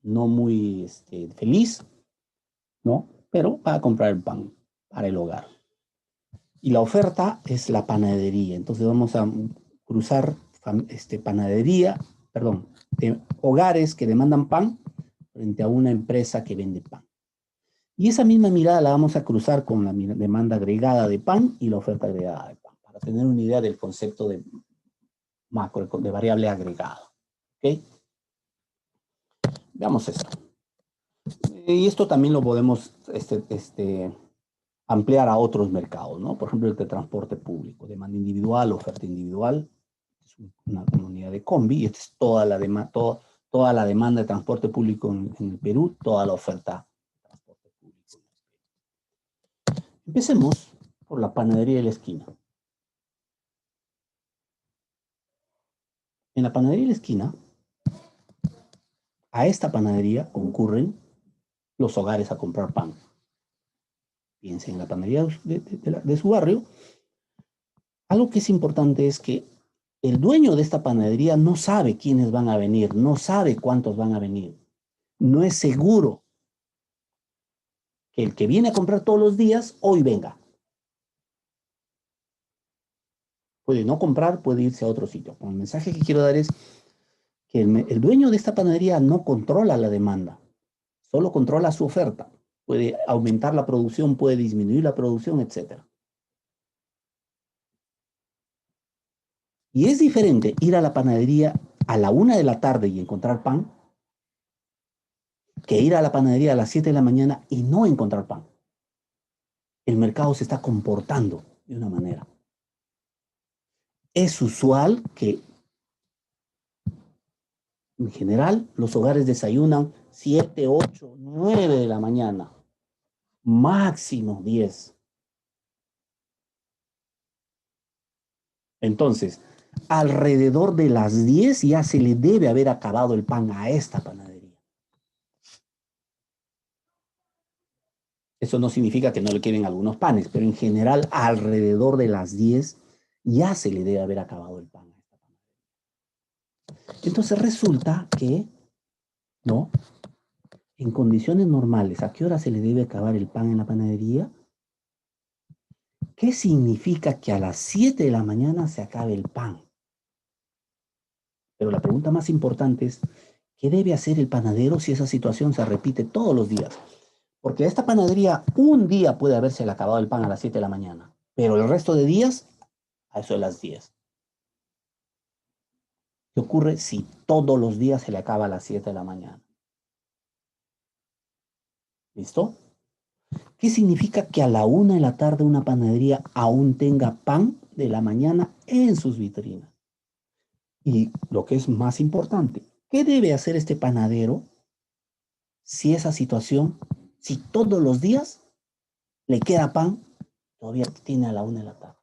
No muy feliz, ¿no? Pero va a comprar el pan para el hogar. Y la oferta es la panadería. Entonces vamos a cruzar hogares que demandan pan frente a una empresa que vende pan. Y esa misma mirada la vamos a cruzar con la demanda agregada de pan y la oferta agregada de pan, para tener una idea del concepto de variable agregada. ¿Ok? Veamos esto. Y esto también lo podemos ampliar a otros mercados, ¿no? Por ejemplo, el de transporte público, demanda individual, oferta individual, es una unidad de combi, y esta es toda la demanda de transporte público en el Perú, toda la oferta de transporte público. Empecemos por la panadería de la esquina. En la panadería de la esquina, a esta panadería concurren los hogares a comprar pan. Piensen en la panadería de su barrio. Algo que es importante es que el dueño de esta panadería no sabe quiénes van a venir, no sabe cuántos van a venir. No es seguro que el que viene a comprar todos los días hoy venga. Puede no comprar, puede irse a otro sitio. El mensaje que quiero dar es que el dueño de esta panadería no controla la demanda, solo controla su oferta. Puede aumentar la producción, puede disminuir la producción, etc. Y es diferente ir a la panadería a la 1 de la tarde y encontrar pan, que ir a la panadería a las 7 de la mañana y no encontrar pan. El mercado se está comportando de una manera. Es usual que, en general, los hogares desayunan 7, 8, 9 de la mañana, máximo 10. Entonces, alrededor de las 10 ya se le debe haber acabado el pan a esta panadería. Eso no significa que no le queden algunos panes, pero en general, alrededor de las 10 ya se le debe haber acabado el pan a esta panadería. Entonces resulta que, ¿no? En condiciones normales, ¿a qué hora se le debe acabar el pan en la panadería? ¿Qué significa que a las 7 de la mañana se acabe el pan? Pero la pregunta más importante es, ¿qué debe hacer el panadero si esa situación se repite todos los días? Porque a esta panadería un día puede haberse acabado el pan a las 7 de la mañana, pero el resto de días a eso de las 10. ¿Qué ocurre si todos los días se le acaba a las 7 de la mañana? ¿Listo? ¿Qué significa que a la 1 de la tarde una panadería aún tenga pan de la mañana en sus vitrinas? Y lo que es más importante, ¿qué debe hacer este panadero si esa situación, si todos los días le queda pan, todavía tiene a la 1 de la tarde?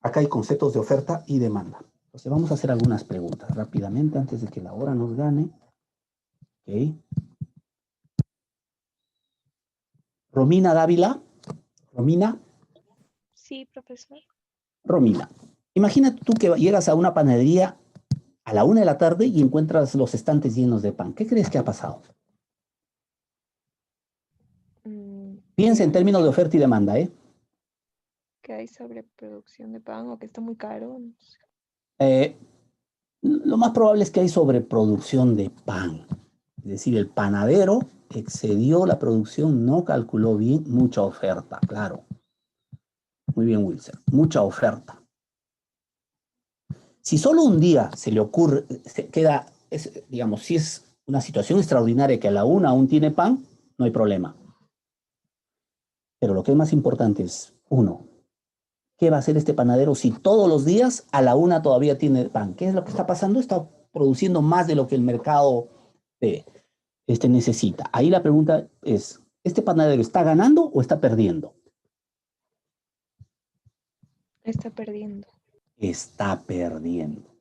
Acá hay conceptos de oferta y demanda. Entonces vamos a hacer algunas preguntas rápidamente antes de que la hora nos gane. Ok. Romina Dávila. Romina. Sí, profesor. Romina, imagínate tú que llegas a una panadería a la 1 de la tarde y encuentras los estantes llenos de pan. ¿Qué crees que ha pasado? Piensa en términos de oferta y demanda, ¿eh? Que hay sobreproducción de pan o que está muy caro. No sé. Lo más probable es que hay sobreproducción de pan. Es decir, el panadero excedió la producción, no calculó bien, mucha oferta, claro. Muy bien, Wilson, mucha oferta. Si solo un día se le ocurre, se queda, digamos, si es una situación extraordinaria que a la 1 aún tiene pan, no hay problema. Pero lo que es más importante es, 1, ¿qué va a hacer este panadero si todos los días a la 1 todavía tiene pan? ¿Qué es lo que está pasando? Está produciendo más de lo que el mercado necesita. Ahí la pregunta es, ¿este panadero está ganando o está perdiendo? Está perdiendo. Está perdiendo.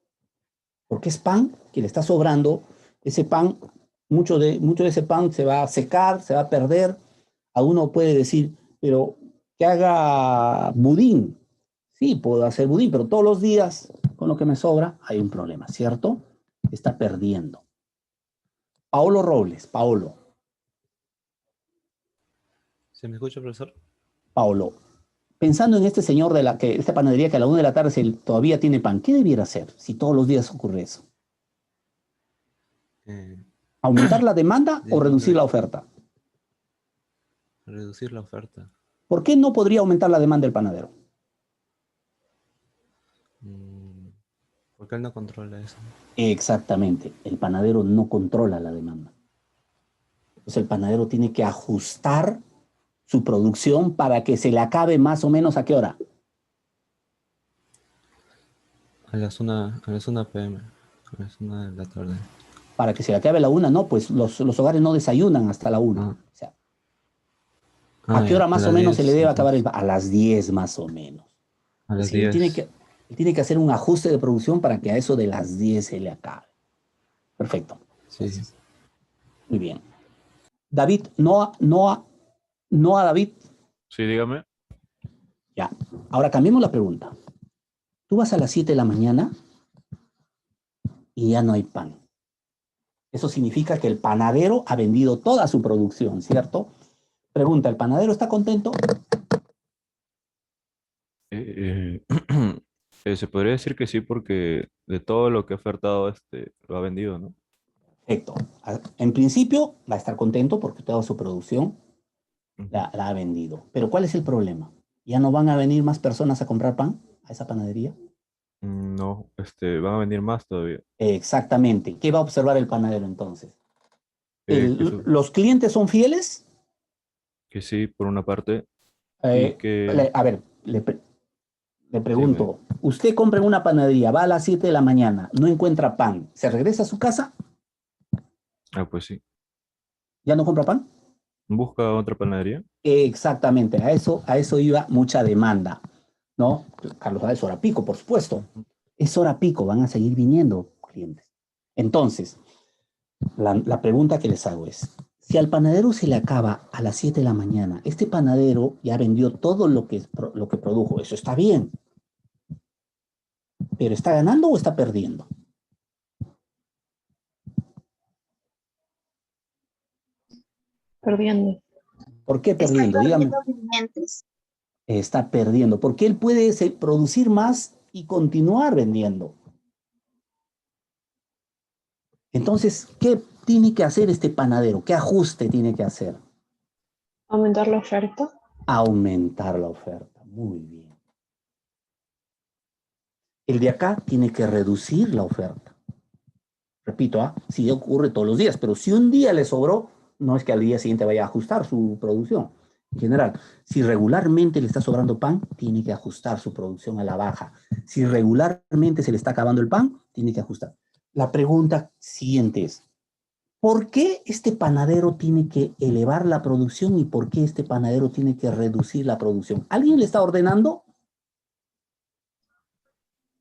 Porque es pan que le está sobrando. Ese pan, mucho de ese pan se va a secar, se va a perder. A uno puede decir, pero que haga budín. Sí, puedo hacer budín, pero todos los días, con lo que me sobra, hay un problema, ¿cierto? Está perdiendo. Paolo Robles, Paolo. ¿Se me escucha, profesor? Paolo, pensando en este señor de esta panadería que a la 1 de la tarde todavía tiene pan, ¿qué debiera hacer si todos los días ocurre eso? ¿Aumentar la demanda o reducir la oferta? Reducir la oferta. ¿Por qué no podría aumentar la demanda del panadero? Porque él no controla eso. Exactamente, el panadero no controla la demanda. Entonces el panadero tiene que ajustar su producción para que se le acabe más o menos ¿a qué hora? A las 1 p.m. A las 1 de la tarde. Para que se le acabe a la 1, no, pues los hogares no desayunan hasta la 1. O sea, ¿a qué hora más o menos se le debe acabar el pan? A las 10 más o menos. A las Es decir, 10. él tiene que hacer un ajuste de producción para que a eso de las 10 se le acabe. Perfecto. Sí. Muy bien. David, Noah, David. Sí, dígame. Ya. Ahora cambiemos la pregunta. Tú vas a las 7 de la mañana y ya no hay pan. Eso significa que el panadero ha vendido toda su producción, ¿cierto? Pregunta, ¿el panadero está contento? Se podría decir que sí, porque de todo lo que ha ofertado, lo ha vendido, ¿no? Perfecto. En principio va a estar contento porque toda su producción la ha vendido. Pero ¿cuál es el problema? ¿Ya no van a venir más personas a comprar pan a esa panadería? No, van a venir más todavía. Exactamente. ¿Qué va a observar el panadero entonces? Que ¿Los clientes son fieles? sí, por una parte. Y que... A ver, Le pregunto, usted compra en una panadería, va a las 7 de la mañana, no encuentra pan, ¿se regresa a su casa? Ah, pues sí. ¿Ya no compra pan? ¿Busca otra panadería? Exactamente, a eso iba mucha demanda, ¿no? Carlos, es hora pico, por supuesto. Es hora pico, van a seguir viniendo clientes. Entonces, la pregunta que les hago es, si al panadero se le acaba a las 7 de la mañana, este panadero ya vendió todo lo que produjo, eso está bien. ¿Pero está ganando o está perdiendo? Perdiendo. ¿Por qué Está perdiendo? Dígame. perdiendo clientes. Está perdiendo, porque él puede producir más y continuar vendiendo. Entonces, ¿qué tiene que hacer este panadero? ¿Qué ajuste tiene que hacer? Aumentar la oferta. Aumentar la oferta. Muy bien. El de acá tiene que reducir la oferta. Repito, sí ocurre todos los días, pero si un día le sobró, no es que al día siguiente vaya a ajustar su producción. En general, si regularmente le está sobrando pan, tiene que ajustar su producción a la baja. Si regularmente se le está acabando el pan, tiene que ajustar. La pregunta siguiente es, ¿por qué este panadero tiene que elevar la producción y por qué este panadero tiene que reducir la producción? ¿Alguien le está ordenando?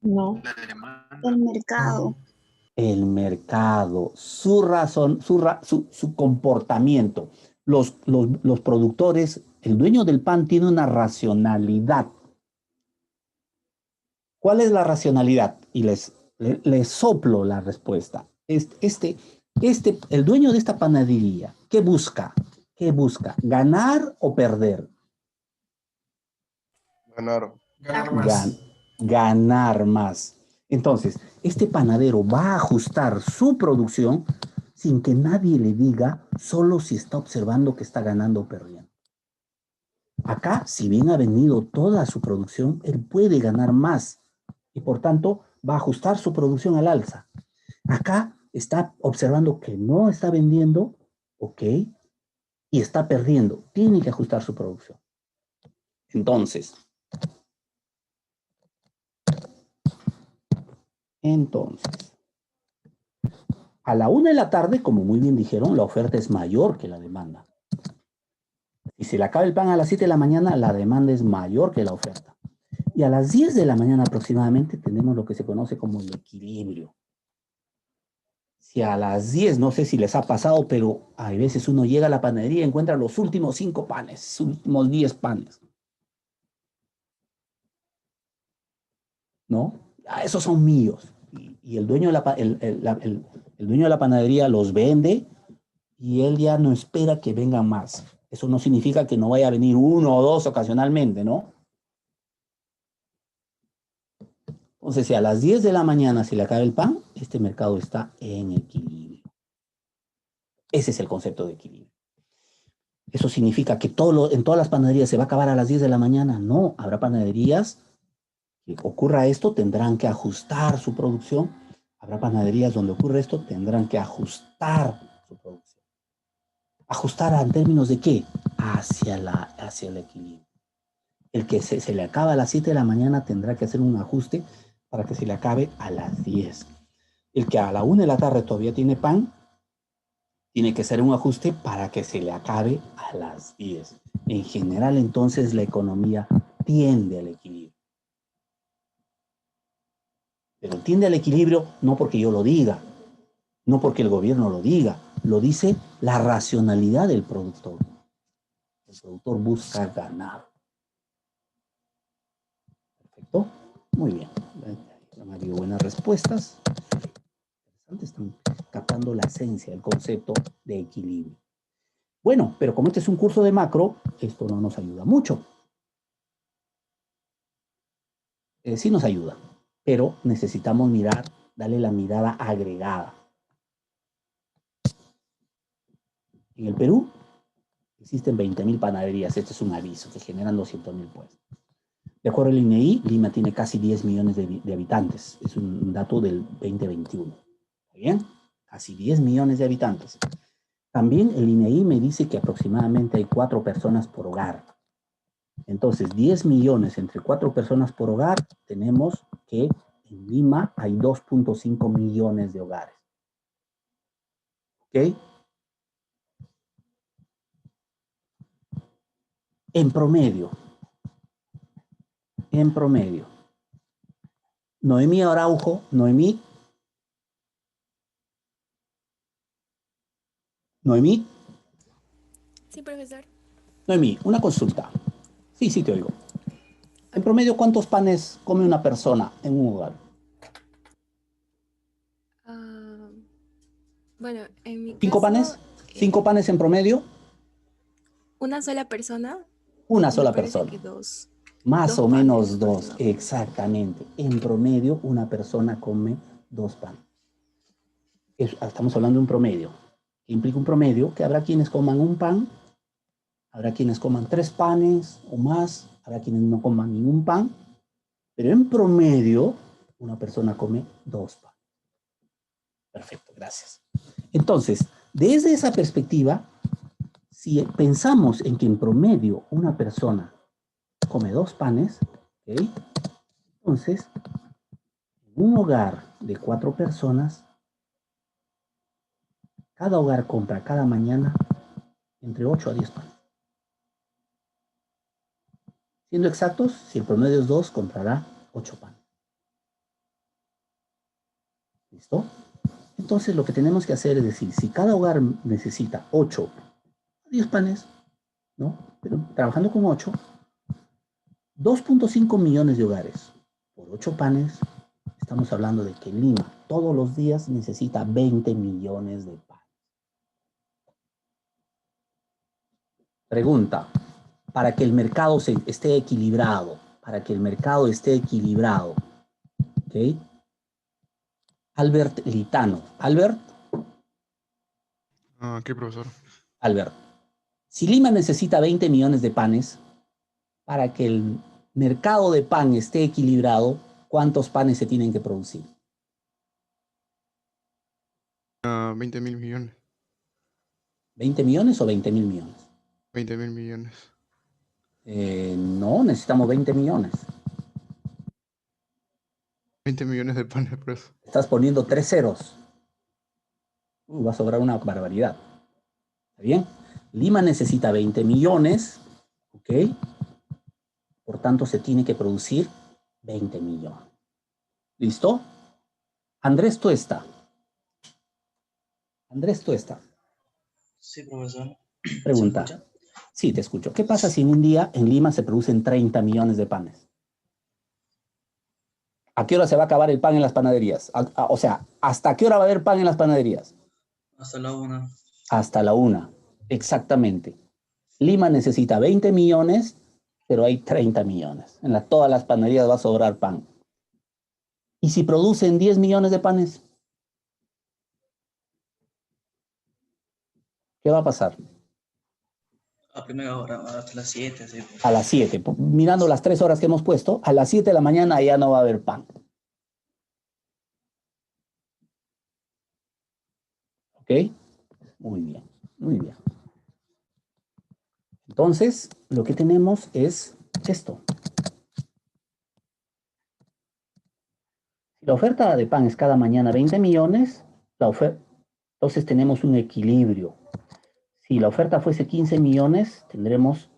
No. El mercado. El mercado, su razón, su comportamiento. Los productores, el dueño del pan tiene una racionalidad. ¿Cuál es la racionalidad? Y les soplo la respuesta. El dueño de esta panadería, ¿qué busca? ¿Qué busca? ¿Ganar o perder? Ganar. Ganar más. Ganar más. Entonces, este panadero va a ajustar su producción sin que nadie le diga, solo si está observando que está ganando o perdiendo. Acá, si bien ha venido toda su producción, él puede ganar más y por tanto va a ajustar su producción al alza. Acá está observando que no está vendiendo, ok, y está perdiendo. Tiene que ajustar su producción. Entonces, a la 1 de la tarde, como muy bien dijeron, la oferta es mayor que la demanda. Si se le acaba el pan a las 7 de la mañana, la demanda es mayor que la oferta. Y a las 10 de la mañana aproximadamente tenemos lo que se conoce como el equilibrio. Si a las 10, no sé si les ha pasado, pero a veces uno llega a la panadería y encuentra los últimos 5 panes, los últimos 10 panes. ¿No? Esos son míos. Y el dueño el dueño de la panadería los vende y él ya no espera que vengan más. Eso no significa que no vaya a venir uno o dos ocasionalmente, ¿no? Entonces, si a las 10 de la mañana se le acaba el pan, este mercado está en equilibrio. Ese es el concepto de equilibrio. ¿Eso significa que en todas las panaderías se va a acabar a las 10 de la mañana? No, habrá panaderías que ocurra esto, tendrán que ajustar su producción. Habrá panaderías donde ocurre esto, tendrán que ajustar su producción. ¿Ajustar en términos de qué? Hacia el equilibrio. El que se le acaba a las 7 de la mañana tendrá que hacer un ajuste para que se le acabe a las 10. El que a la 1 de la tarde todavía tiene pan, tiene que hacer un ajuste para que se le acabe a las 10. En general, entonces, la economía tiende al equilibrio. Pero tiende al equilibrio no porque yo lo diga, no porque el gobierno lo diga, lo dice la racionalidad del productor. El productor busca ganar. Perfecto. Muy bien. Han habido buenas respuestas. Están captando la esencia, el concepto de equilibrio. Bueno, pero como este es un curso de macro, esto no nos ayuda mucho. Sí nos ayuda, pero necesitamos darle la mirada agregada. En el Perú existen 20.000 panaderías. Este es un aviso que generan 200.000 puestos. De acuerdo al INEI, Lima tiene casi 10 millones de habitantes. Es un dato del 2021. ¿Está bien? Casi 10 millones de habitantes. También el INEI me dice que aproximadamente hay 4 personas por hogar. Entonces, 10 millones entre 4 personas por hogar, tenemos que en Lima hay 2.5 millones de hogares. ¿Ok? En promedio. Noemí Araujo, Noemí. Sí, profesor. Noemí, una consulta. Sí, te oigo. En promedio, ¿cuántos panes come una persona en un hogar? Ah, bueno, en mi ¿5 caso, panes? ¿5 panes en promedio? una sola persona, Una me sola parece persona. que dos. Más Dos o panes menos 2, aproximadamente. exactamente. En promedio, una persona come 2 panes. Estamos hablando de un promedio. ¿Qué implica un promedio? Que habrá quienes coman un pan, habrá quienes coman 3 panes o más, habrá quienes no coman ningún pan, pero en promedio, una persona come 2 panes. Perfecto, gracias. Entonces, desde esa perspectiva, si pensamos en que en promedio una persona come 2 panes, ¿ok? Entonces, en un hogar de 4 personas, cada hogar compra cada mañana entre 8 a 10 panes. Siendo exactos, si el promedio es 2, comprará 8 panes. ¿Listo? Entonces lo que tenemos que hacer es decir, si cada hogar necesita 8 a 10 panes, ¿no? Pero trabajando con 8, 2.5 millones de hogares por 8 panes, estamos hablando de que Lima todos los días necesita 20 millones de panes. Pregunta, para que el mercado esté equilibrado, ¿ok? Albert Litano. Albert, ¿Qué, profesor? si Lima necesita 20 millones de panes, para que el mercado de pan esté equilibrado, ¿cuántos panes se tienen que producir? 20.000 millones. ¿20 millones o 20.000 millones? 20.000 millones. No, necesitamos 20 millones. 20 millones de panes, profesor. Estás poniendo 3 ceros. Va a sobrar una barbaridad. ¿Está bien? Lima necesita 20 millones, ¿ok? Por tanto, se tiene que producir 20 millones. ¿Listo? Andrés Tuesta. Sí, profesor. ¿Se Pregunta. escucha? Sí, te escucho. ¿Qué pasa si en un día en Lima se producen 30 millones de panes? ¿A qué hora se va a acabar el pan en las panaderías? O sea, ¿hasta qué hora va a haber pan en las panaderías? Hasta la 1. Hasta la 1. Exactamente. Lima necesita 20 millones, pero hay 30 millones. Todas las panaderías va a sobrar pan. ¿Y si producen 10 millones de panes? ¿Qué va a pasar? A primera hora, hasta las 7, así. A las 7. Mirando las 3 horas que hemos puesto, a las 7 de la mañana ya no va a haber pan. ¿Ok? Muy bien, muy bien. Entonces, lo que tenemos es esto. Si la oferta de pan es cada mañana 20 millones, entonces tenemos un equilibrio. Si la oferta fuese 15 millones, tendremos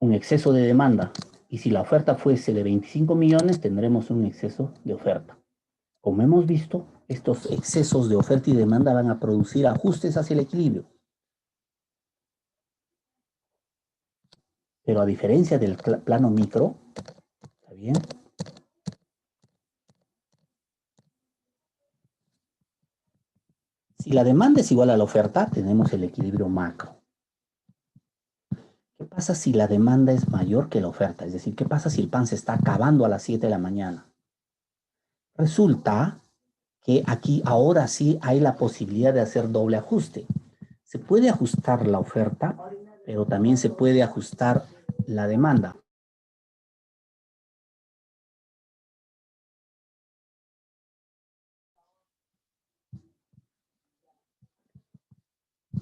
un exceso de demanda. Y si la oferta fuese de 25 millones, tendremos un exceso de oferta. Como hemos visto, estos excesos de oferta y demanda van a producir ajustes hacia el equilibrio. Pero a diferencia del plano micro, ¿está bien? Si la demanda es igual a la oferta, tenemos el equilibrio macro. ¿Qué pasa si la demanda es mayor que la oferta? Es decir, ¿qué pasa si el pan se está acabando a las 7 de la mañana? Resulta que aquí ahora sí hay la posibilidad de hacer doble ajuste. Se puede ajustar la oferta, pero también se puede ajustar la demanda.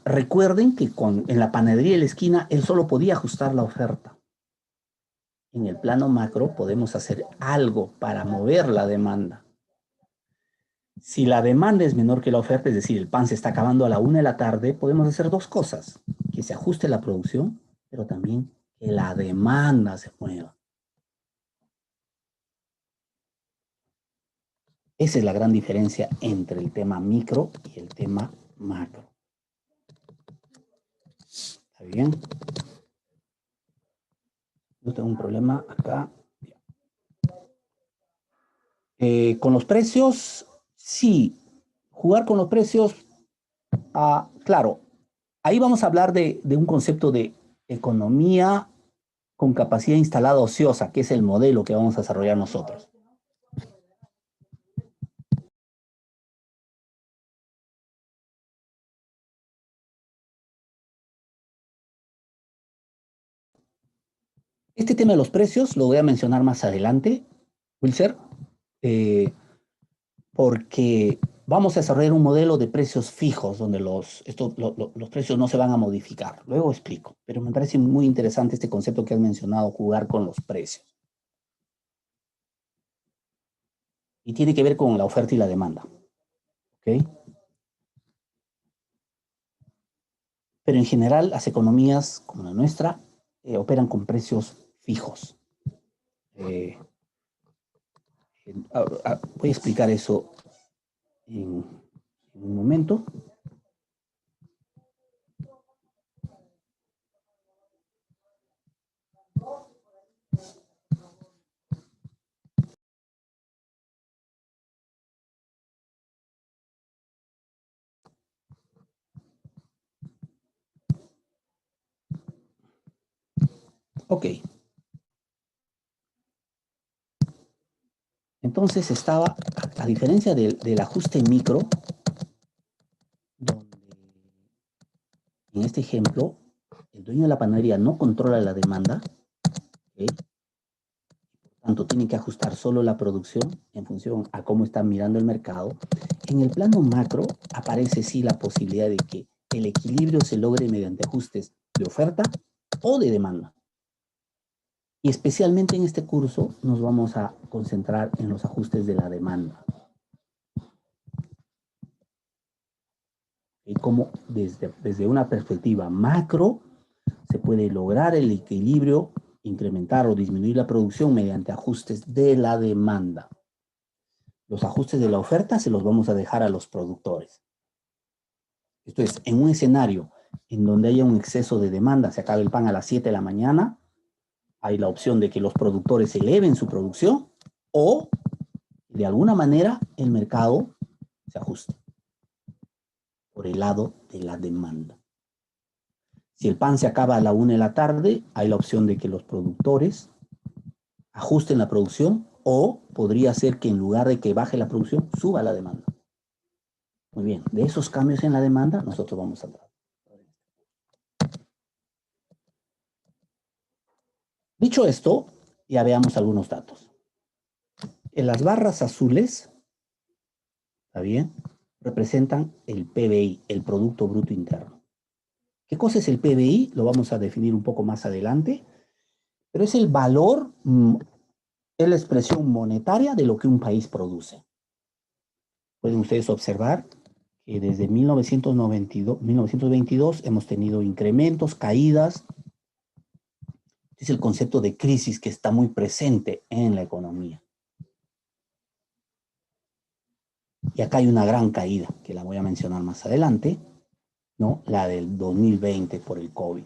recuerden que en la panadería de la esquina él solo podía ajustar la oferta. En el plano macro podemos hacer algo para mover la demanda. Si la demanda es menor que la oferta, es decir, el pan se está acabando a la 1 de la tarde, podemos hacer dos cosas. Que se ajuste la producción, pero también que la demanda se mueva. Esa es la gran diferencia entre el tema micro y el tema macro. ¿Está bien? Yo tengo un problema acá. Con los precios, sí. Jugar con los precios, claro. Ahí vamos a hablar de un concepto de economía con capacidad instalada ociosa, que es el modelo que vamos a desarrollar nosotros. Este tema de los precios lo voy a mencionar más adelante, Wilser, porque vamos a desarrollar un modelo de precios fijos donde los precios no se van a modificar. Luego explico, pero me parece muy interesante este concepto que has mencionado, jugar con los precios. Y tiene que ver con la oferta y la demanda. ¿Ok? Pero en general las economías como la nuestra operan con precios fijos. Voy a explicar eso en un momento. Ok. Entonces estaba, a diferencia del ajuste micro, donde en este ejemplo, el dueño de la panadería no controla la demanda, ¿okay? Por tanto, tiene que ajustar solo la producción en función a cómo está mirando el mercado. En el plano macro aparece sí la posibilidad de que el equilibrio se logre mediante ajustes de oferta o de demanda. Y especialmente en este curso nos vamos a concentrar en los ajustes de la demanda. Y cómo desde una perspectiva macro se puede lograr el equilibrio, incrementar o disminuir la producción mediante ajustes de la demanda. Los ajustes de la oferta se los vamos a dejar a los productores. Esto es, en un escenario en donde haya un exceso de demanda, se acabe el pan a las 7 de la mañana, hay la opción de que los productores eleven su producción o, de alguna manera, el mercado se ajuste por el lado de la demanda. Si el pan se acaba a la 1 de la tarde, hay la opción de que los productores ajusten la producción o podría ser que en lugar de que baje la producción, suba la demanda. Muy bien, de esos cambios en la demanda, nosotros vamos a hablar. Dicho esto, ya veamos algunos datos. En las barras azules, ¿está bien? Representan el PBI, el Producto Bruto Interno. ¿Qué cosa es el PBI? Lo vamos a definir un poco más adelante, pero es el valor, es la expresión monetaria de lo que un país produce. Pueden ustedes observar que desde 1922 hemos tenido incrementos, caídas. Es el concepto de crisis que está muy presente en la economía. Y acá hay una gran caída, que la voy a mencionar más adelante, ¿no? La del 2020 por el COVID.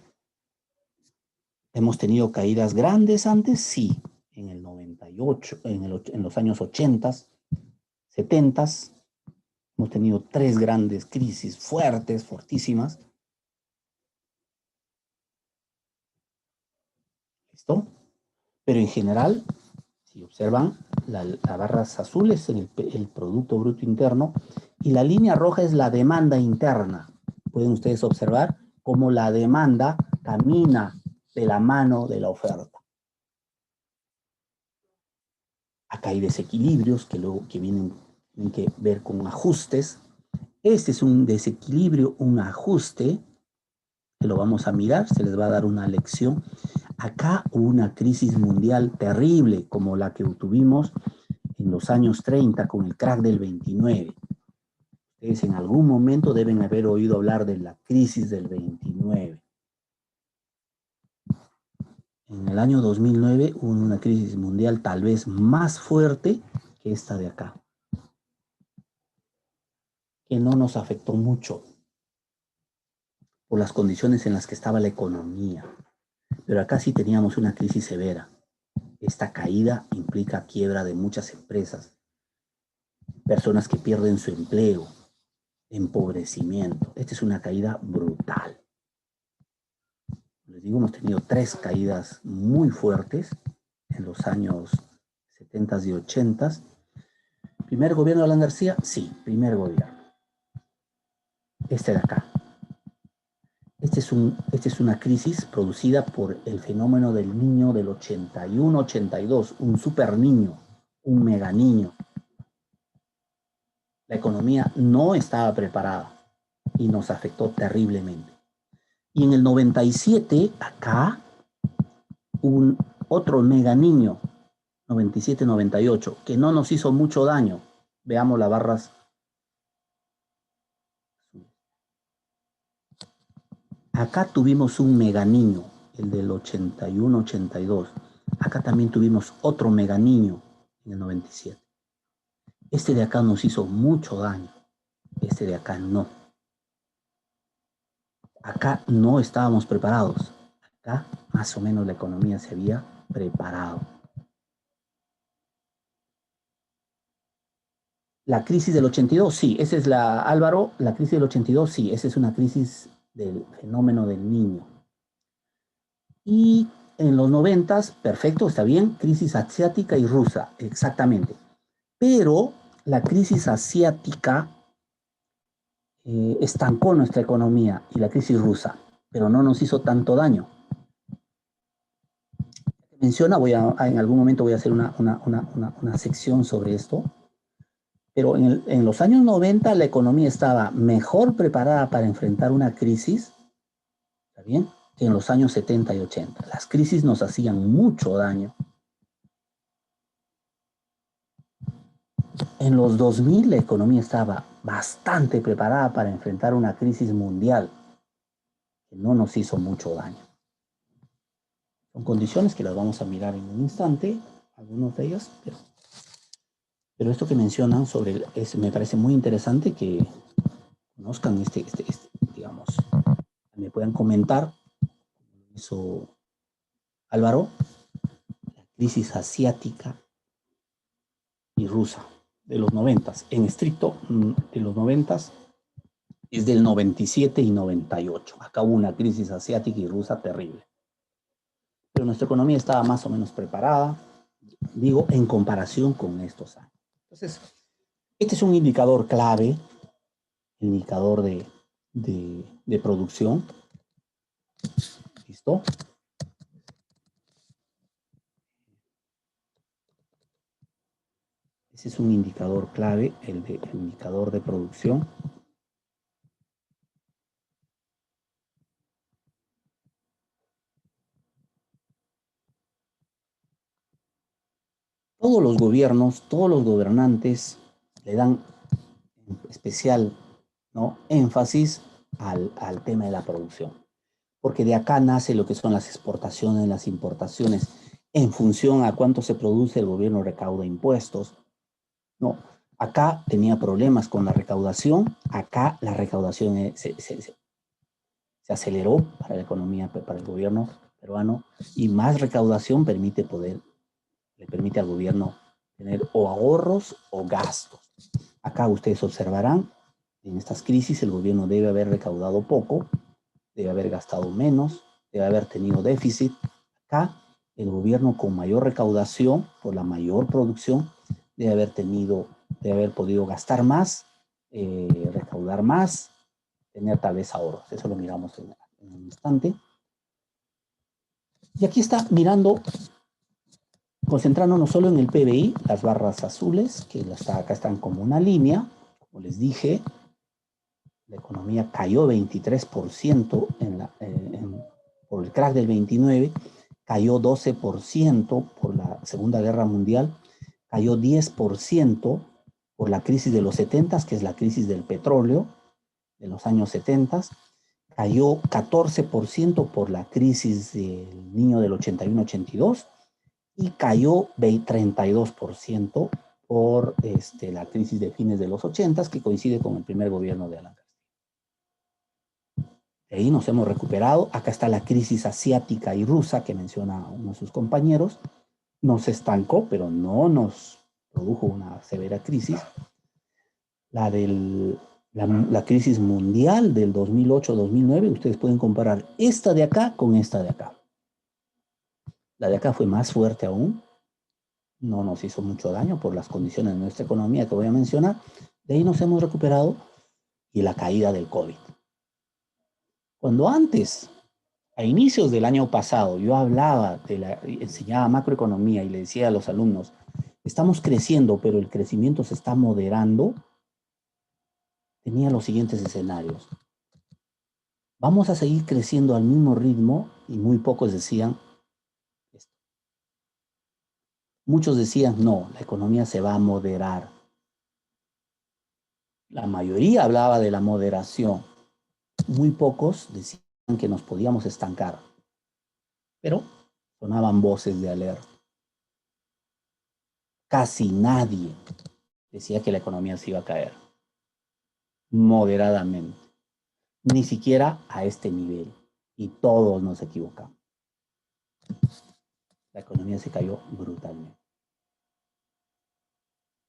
¿Hemos tenido caídas grandes antes? Sí. En el 98, en los años 80, 70, hemos tenido 3 grandes crisis fuertes, fortísimas. ¿Listo? Pero en general, si observan, las barras azules es el Producto Bruto Interno y la línea roja es la demanda interna. Pueden ustedes observar cómo la demanda camina de la mano de la oferta. Acá hay desequilibrios que tienen que ver con ajustes Este es un desequilibrio, un ajuste, que lo vamos a mirar, se les va a dar una lección. Acá hubo una crisis mundial terrible, como la que tuvimos en los años 30 con el crack del 29. Ustedes en algún momento deben haber oído hablar de la crisis del 29. En el año 2009 hubo una crisis mundial tal vez más fuerte que esta de acá, que no nos afectó mucho por las condiciones en las que estaba la economía. Pero acá sí teníamos una crisis severa. Esta caída implica quiebra de muchas empresas, personas que pierden su empleo, empobrecimiento. Esta es una caída brutal. Les digo, hemos tenido 3 caídas muy fuertes en los años 70 y 80. ¿Primer gobierno de Alan García? Sí, primer gobierno. Este de acá. Esta es una crisis producida por el fenómeno del niño del 81-82, un super niño, un mega niño. La economía no estaba preparada y nos afectó terriblemente. Y en el 97, acá, un otro mega niño, 97-98, que no nos hizo mucho daño. Veamos las barras. Acá tuvimos un mega niño, el del 81-82. Acá también tuvimos otro mega niño en el 97. Este de acá nos hizo mucho daño. Este de acá no. Acá no estábamos preparados. Acá más o menos la economía se había preparado. La crisis del 82, sí, esa es la, Álvaro, la crisis del 82, sí, esa es una crisis del fenómeno del niño. Y en los 90, perfecto, está bien, crisis asiática y rusa, exactamente. Pero la crisis asiática estancó nuestra economía y la crisis rusa, pero no nos hizo tanto daño. Menciona, en algún momento voy a hacer una sección sobre esto, pero en los años 90 la economía estaba mejor preparada para enfrentar una crisis, ¿está bien?, que en los años 70 y 80. Las crisis nos hacían mucho daño. En los 2000 la economía estaba bastante preparada para enfrentar una crisis mundial que no nos hizo mucho daño. Son condiciones que las vamos a mirar en un instante, algunos de ellos, pero esto que mencionan sobre me parece muy interesante que conozcan digamos, me puedan comentar, como hizo Álvaro, la crisis asiática y rusa de los 90, en estricto de los 90, es del 97 y 98. Acá hubo una crisis asiática y rusa terrible. Pero nuestra economía estaba más o menos preparada, digo, en comparación con estos años. Entonces, este es un indicador clave, indicador de producción. ¿Listo? Ese es un indicador clave, el indicador de producción. Todos los gobiernos, todos los gobernantes le dan especial, ¿no?, énfasis al tema de la producción. Porque de acá nace lo que son las exportaciones, las importaciones. En función a cuánto se produce, el gobierno recauda impuestos. No, acá tenía problemas con la recaudación. Acá la recaudación se aceleró para la economía, para el gobierno peruano. Y más recaudación le permite al gobierno tener o ahorros o gastos. Acá ustedes observarán, en estas crisis el gobierno debe haber recaudado poco, debe haber gastado menos, debe haber tenido déficit. Acá el gobierno con mayor recaudación, por la mayor producción, debe haber podido gastar más, recaudar más, tener tal vez ahorros. Eso lo miramos en un instante. Y aquí está mirando, concentrándonos solo en el PBI, las barras azules, que acá están como una línea, como les dije, la economía cayó 23% por el crack del 29, cayó 12% por la Segunda Guerra Mundial, cayó 10% por la crisis de los 70, que es la crisis del petróleo de los años 70, cayó 14% por la crisis del niño del 81-82 y cayó 32% por la crisis de fines de los 80, que coincide con el primer gobierno de Alan García. De ahí nos hemos recuperado. Acá está la crisis asiática y rusa que menciona uno de sus compañeros. Nos estancó, pero no nos produjo una severa crisis. La crisis mundial del 2008-2009, ustedes pueden comparar esta de acá con esta de acá. La de acá fue más fuerte aún. No nos hizo mucho daño por las condiciones de nuestra economía que voy a mencionar. De ahí nos hemos recuperado y la caída del COVID. Cuando antes, a inicios del año pasado, yo enseñaba macroeconomía y le decía a los alumnos, estamos creciendo, pero el crecimiento se está moderando, tenía los siguientes escenarios. Vamos a seguir creciendo al mismo ritmo, y muy pocos decían esto. Muchos decían, no, la economía se va a moderar. La mayoría hablaba de la moderación. Muy pocos decían que nos podíamos estancar, pero sonaban voces de alerta. Casi nadie decía que la economía se iba a caer moderadamente, ni siquiera a este nivel, y todos nos equivocamos. La economía se cayó brutalmente.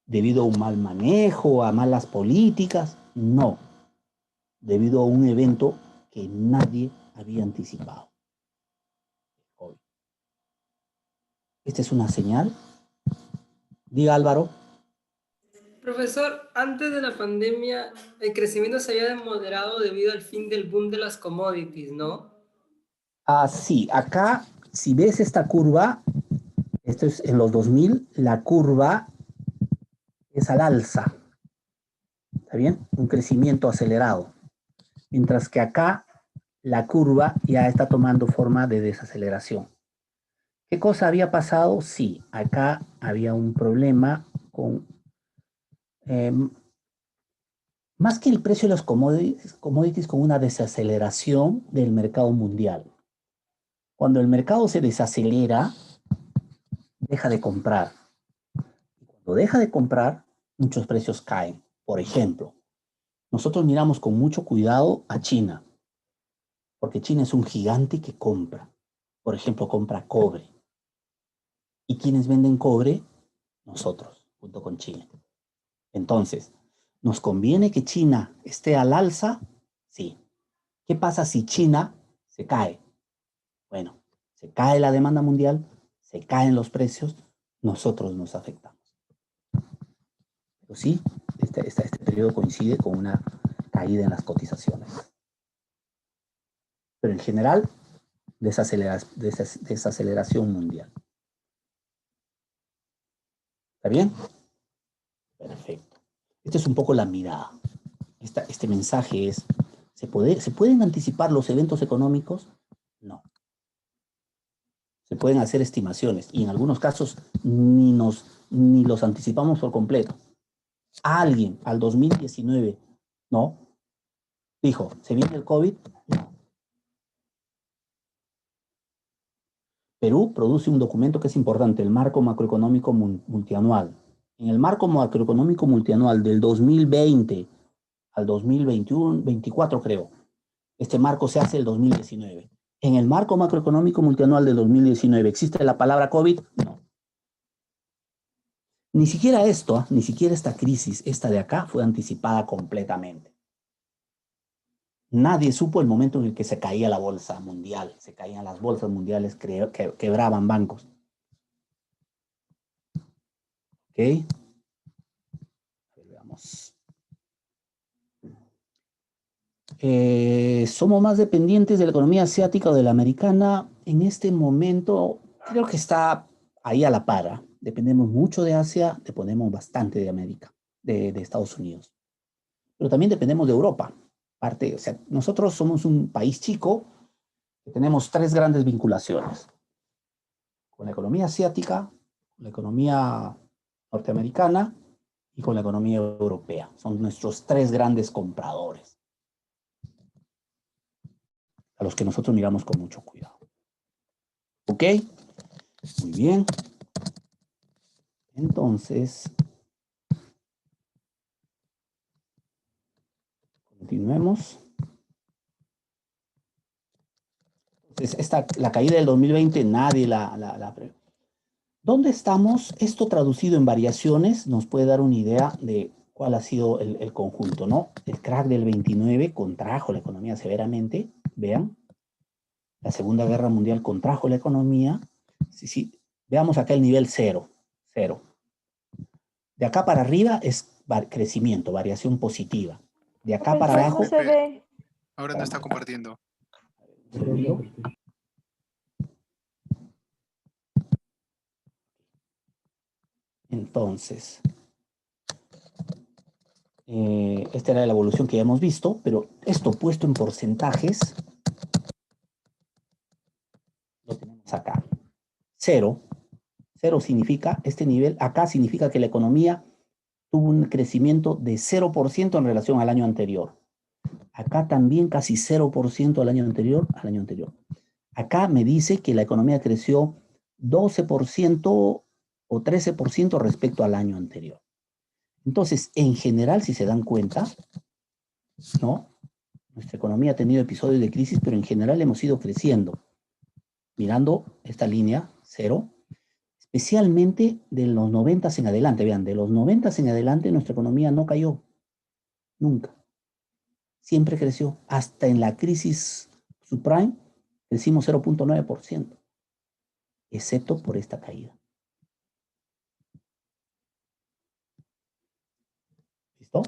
¿Debido a un mal manejo, a malas políticas? No. Debido a un evento que nadie había anticipado. Esta es una señal. Diga, Álvaro. Profesor, antes de la pandemia, el crecimiento se había moderado debido al fin del boom de las commodities, ¿no? Sí, acá, si ves esta curva, esto es en los 2000, la curva es al alza. ¿Está bien? Un crecimiento acelerado. Mientras que acá la curva ya está tomando forma de desaceleración. ¿Qué cosa había pasado? Sí, acá había un problema con... más que el precio de los commodities con una desaceleración del mercado mundial. Cuando el mercado se desacelera, deja de comprar. Y cuando deja de comprar, muchos precios caen. Por ejemplo, nosotros miramos con mucho cuidado a China, porque China es un gigante que compra. Por ejemplo, compra cobre. ¿Y quiénes venden cobre? Nosotros, junto con Chile. Entonces, ¿nos conviene que China esté al alza? Sí. ¿Qué pasa si China se cae? Bueno, se cae la demanda mundial, se caen los precios, nosotros nos afectamos. Pero sí, este periodo coincide con una caída en las cotizaciones. Pero en general, desaceleración mundial. ¿Está bien? Perfecto. Esta es un poco la mirada. Este mensaje es, ¿se pueden anticipar los eventos económicos? No. Se pueden hacer estimaciones y en algunos casos ni los anticipamos por completo. Alguien al 2019, ¿no? Dijo, ¿se viene el COVID? No. Perú produce un documento que es importante, el Marco Macroeconómico Multianual. En el Marco Macroeconómico Multianual del 2020 al 2021, 24 creo, este marco se hace el 2019. En el Marco Macroeconómico Multianual del 2019, ¿existe la palabra COVID? No. Ni siquiera esto, ni siquiera esta crisis, esta de acá, fue anticipada completamente. Nadie supo el momento en el que se caía la bolsa mundial, se caían las bolsas mundiales, quebraban bancos. ¿Ok? Veamos. ¿Somos más dependientes de la economía asiática o de la americana? En este momento creo que está ahí a la par. Dependemos mucho de Asia, dependemos bastante de América, de Estados Unidos. Pero también dependemos de Europa. Parte, o sea, nosotros somos un país chico que tenemos tres grandes vinculaciones. Con la economía asiática, con la economía norteamericana y con la economía europea. Son nuestros tres grandes compradores, a los que nosotros miramos con mucho cuidado. ¿Ok? Muy bien. Entonces, continuemos. Entonces, la caída del 2020 nadie la prevé. ¿Dónde estamos? Esto traducido en variaciones nos puede dar una idea de cuál ha sido el conjunto, ¿no? El crack del 29 contrajo la economía severamente, vean. La Segunda Guerra Mundial contrajo la economía. Sí. Veamos acá el nivel 0. De acá para arriba es crecimiento, variación positiva. De acá para abajo... No se ve. Ahora no está compartiendo. Entonces, esta era la evolución que ya hemos visto, pero esto puesto en porcentajes, lo tenemos acá. 0 significa, este nivel, acá significa que la economía tuvo un crecimiento de 0% en relación al año anterior. Acá también casi 0% al año anterior. Acá me dice que la economía creció 12% o 13% respecto al año anterior. Entonces, en general, si se dan cuenta, ¿no? Nuestra economía ha tenido episodios de crisis, pero en general hemos ido creciendo. Mirando esta línea, 0, especialmente de los 90 en adelante. Vean, de los 90 en adelante nuestra economía no cayó. Nunca. Siempre creció. Hasta en la crisis subprime crecimos 0.9%. Excepto por esta caída. ¿Listo?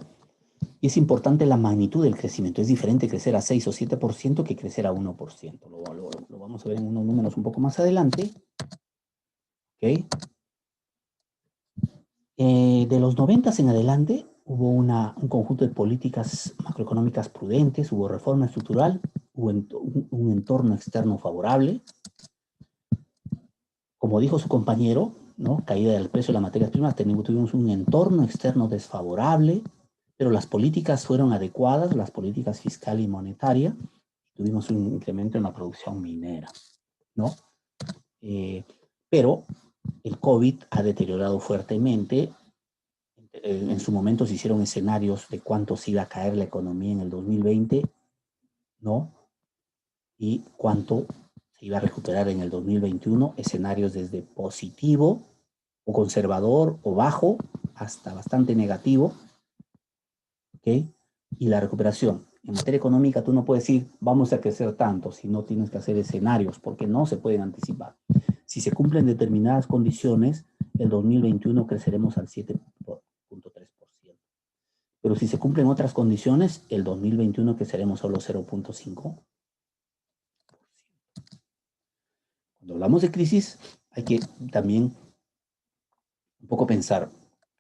Y es importante la magnitud del crecimiento. Es diferente crecer a 6 o 7% que crecer a 1%. Lo vamos a ver en unos números un poco más adelante. ¿Ok? De los 90 en adelante hubo un conjunto de políticas macroeconómicas prudentes, hubo reforma estructural, hubo un entorno externo favorable. Como dijo su compañero, ¿no? Caída del precio de las materias primas, tuvimos un entorno externo desfavorable, pero las políticas fueron adecuadas, las políticas fiscal y monetaria, tuvimos un incremento en la producción minera, ¿no? Pero el COVID ha deteriorado fuertemente. En su momento se hicieron escenarios de cuánto se iba a caer la economía en el 2020, ¿no? Y cuánto se iba a recuperar en el 2021, escenarios desde positivo o conservador o bajo hasta bastante negativo, ¿ok? Y la recuperación. En materia económica tú no puedes decir vamos a crecer tanto, si no tienes que hacer escenarios, porque no se pueden anticipar. Si se cumplen determinadas condiciones, el 2021 creceremos al 7.3%. Pero si se cumplen otras condiciones, el 2021 creceremos solo 0.5%. Cuando hablamos de crisis, hay que también un poco pensar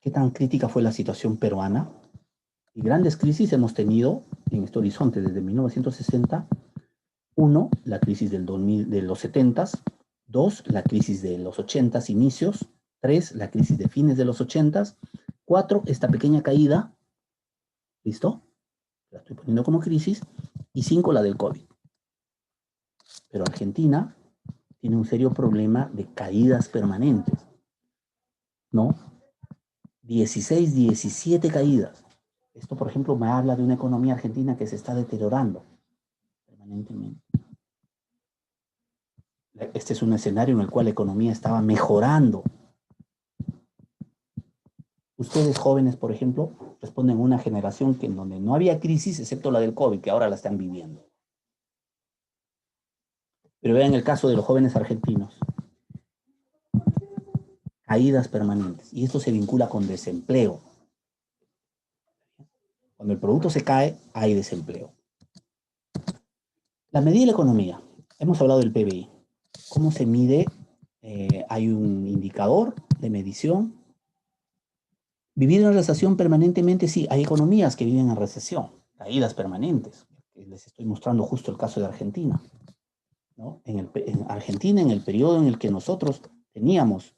qué tan crítica fue la situación peruana. Y grandes crisis hemos tenido en este horizonte desde 1960. 1, la crisis de los 70s. 2, la crisis de los 80s inicios. 3, la crisis de fines de los 80s. 4, esta pequeña caída. ¿Listo? La estoy poniendo como crisis. Y 5, la del COVID. Pero Argentina tiene un serio problema de caídas permanentes, ¿no? 16, 17 caídas. Esto, por ejemplo, me habla de una economía argentina que se está deteriorando permanentemente. Este es un escenario en el cual la economía estaba mejorando. Ustedes jóvenes, por ejemplo, responden a una generación en donde no había crisis, excepto la del COVID, que ahora la están viviendo. Pero vean el caso de los jóvenes argentinos. Caídas permanentes. Y esto se vincula con desempleo. Cuando el producto se cae, hay desempleo. La medida de la economía. Hemos hablado del PBI. ¿Cómo se mide? Hay un indicador de medición. ¿Vivir en recesión permanentemente? Sí, hay economías que viven en recesión. caídas permanentes. Les estoy mostrando justo el caso de Argentina, ¿no? En Argentina, en el periodo en el que nosotros teníamos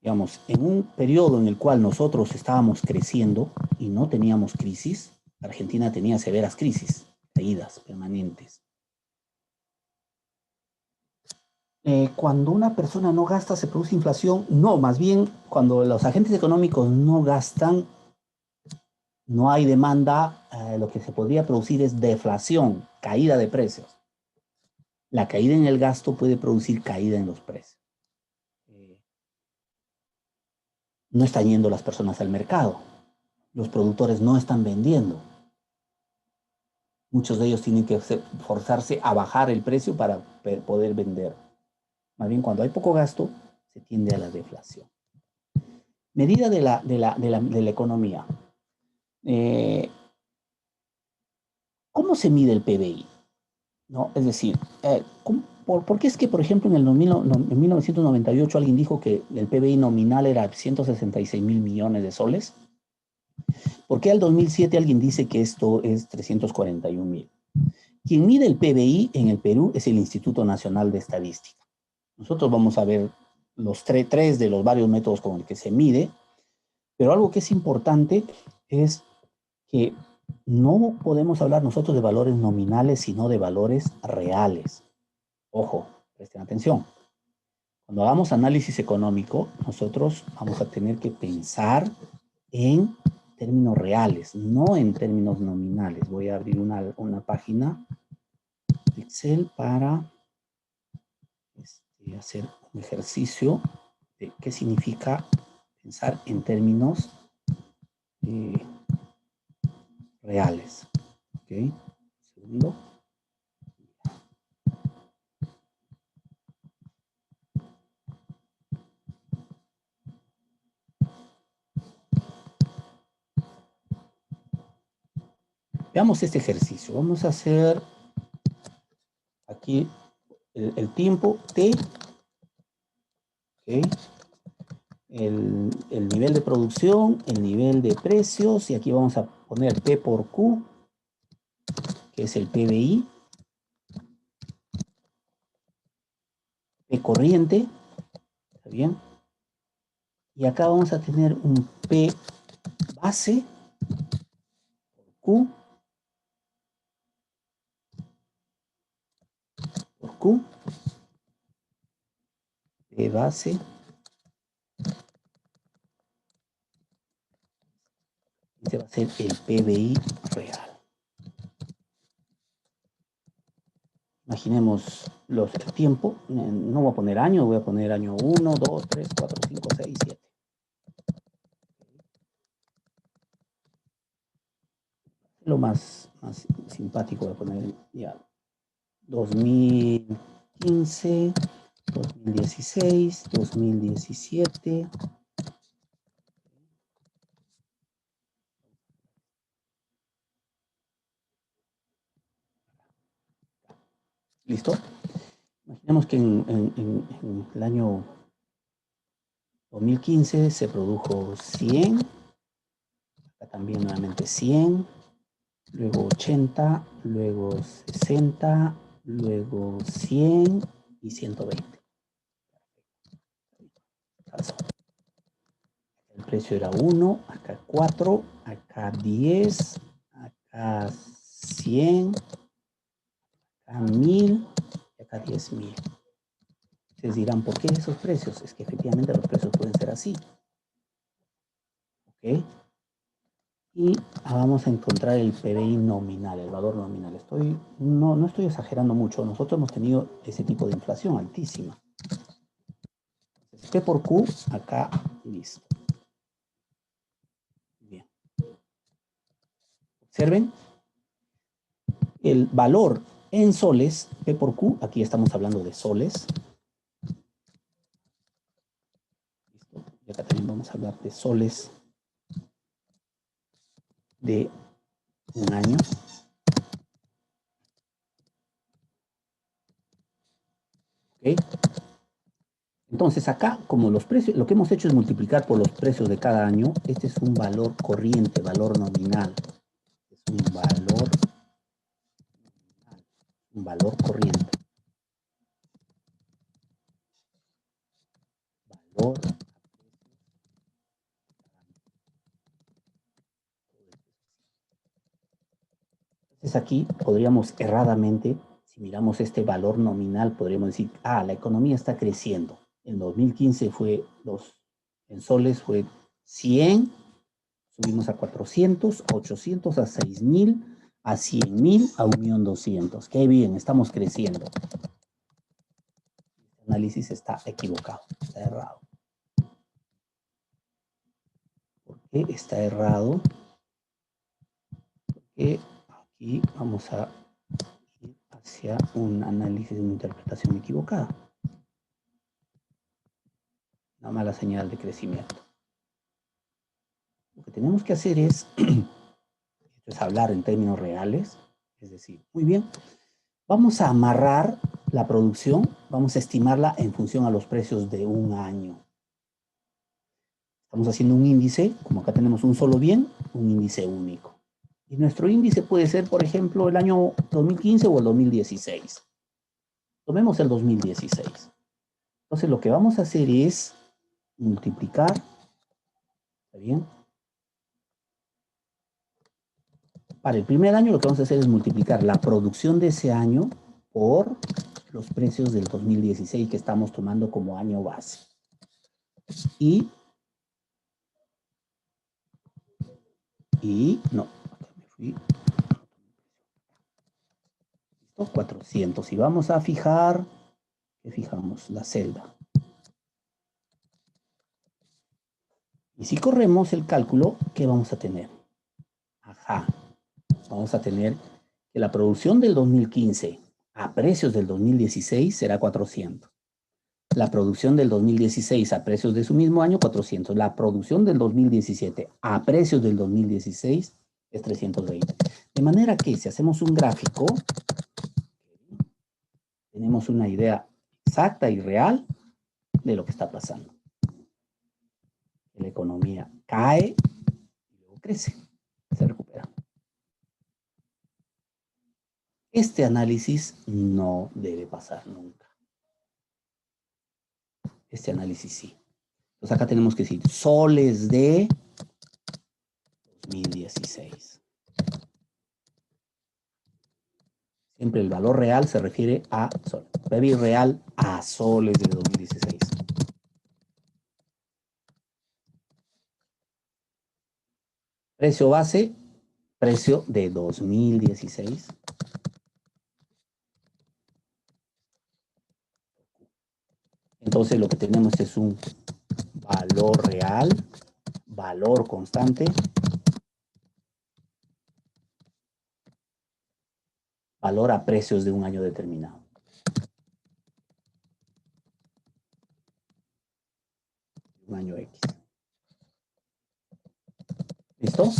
digamos, en un periodo en el cual nosotros estábamos creciendo y no teníamos crisis, Argentina tenía severas crisis, caídas permanentes. Cuando una persona no gasta, ¿se produce inflación? No, más bien, cuando los agentes económicos no gastan, no hay demanda, lo que se podría producir es deflación, caída de precios. La caída en el gasto puede producir caída en los precios. No están yendo las personas al mercado. Los productores no están vendiendo. Muchos de ellos tienen que forzarse a bajar el precio para poder vender. Más bien, cuando hay poco gasto, se tiende a la deflación. Medida de la economía. ¿Cómo se mide el PBI? ¿No? Es decir, ¿por qué es que, por ejemplo, en 1998 alguien dijo que el PBI nominal era 166.000 millones de soles? ¿Por qué al 2007 alguien dice que esto es 341.000? Quien mide el PBI en el Perú es el Instituto Nacional de Estadística. Nosotros vamos a ver los tres de los varios métodos con el que se mide, pero algo que es importante es que no podemos hablar nosotros de valores nominales, sino de valores reales. Ojo, presten atención. Cuando hagamos análisis económico, nosotros vamos a tener que pensar en términos reales, no en términos nominales. Voy a abrir una página de Excel para hacer un ejercicio de qué significa pensar en términos reales. ¿Ok? Un segundo. Veamos este ejercicio. Vamos a hacer aquí el tiempo T, ¿okay? El nivel de producción, el nivel de precios, y aquí vamos a poner P por Q, que es el PBI, P corriente, ¿está bien? Y acá vamos a tener un P base por Q, P base, este va a ser el PBI real. Imaginemos el tiempo, no voy a poner año, voy a poner año 1, 2, 3, 4, 5, 6, 7. Lo más simpático voy a poner ya 2015, 2016, 2017. ¿Listo? Imaginemos que en el año 2015 se produjo 100, acá también nuevamente 100, luego 80, luego 60, luego 100 y 120. El precio era 1, acá 4, acá 10, acá 100, acá 1000 y acá 10.000. Ustedes dirán, ¿por qué esos precios? Es que efectivamente los precios pueden ser así. ¿Ok? Y vamos a encontrar el PBI nominal, el valor nominal. No estoy exagerando mucho. Nosotros hemos tenido ese tipo de inflación altísima. P por Q, acá, listo. Bien. Observen. El valor en soles, P por Q, aquí estamos hablando de soles. Listo. Y acá también vamos a hablar de soles de un año. ¿Ok? Entonces acá, como los precios, lo que hemos hecho es multiplicar por los precios de cada año. Este es un valor corriente, valor nominal. Es un valor corriente. Valor. Entonces aquí podríamos erradamente, si miramos este valor nominal, podríamos decir, la economía está creciendo. En 2015 en soles fue 100, subimos a 400, a 800, a 6.000, a 100.000, a 1.200.000. Qué bien, estamos creciendo. El análisis está equivocado, está errado. ¿Por qué está errado? Porque aquí vamos a ir hacia un análisis, una interpretación equivocada. Una mala señal de crecimiento. Lo que tenemos que hacer es hablar en términos reales, es decir, muy bien, vamos a amarrar la producción, vamos a estimarla en función a los precios de un año. Estamos haciendo un índice, como acá tenemos un solo bien, un índice único. Y nuestro índice puede ser, por ejemplo, el año 2015 o el 2016. Tomemos el 2016. Entonces lo que vamos a hacer es multiplicar, ¿está bien? Para el primer año lo que vamos a hacer es multiplicar la producción de ese año por los precios del 2016 que estamos tomando como año base. No, acá me fui. 400. Y vamos a fijar, ¿qué fijamos? La celda. Y si corremos el cálculo, ¿qué vamos a tener? Vamos a tener que la producción del 2015 a precios del 2016 será 400. La producción del 2016 a precios de su mismo año, 400. La producción del 2017 a precios del 2016 es 320. De manera que si hacemos un gráfico, tenemos una idea exacta y real de lo que está pasando. La economía cae y luego crece, se recupera. Este análisis no debe pasar nunca. Este análisis sí. Entonces acá tenemos que decir soles de 2016. Siempre el valor real se refiere a soles. PBI real a soles de 2016. Precio base, precio de 2016. Entonces lo que tenemos es un valor real, valor constante, valor a precios de un año determinado. Un año X. ¿Listo?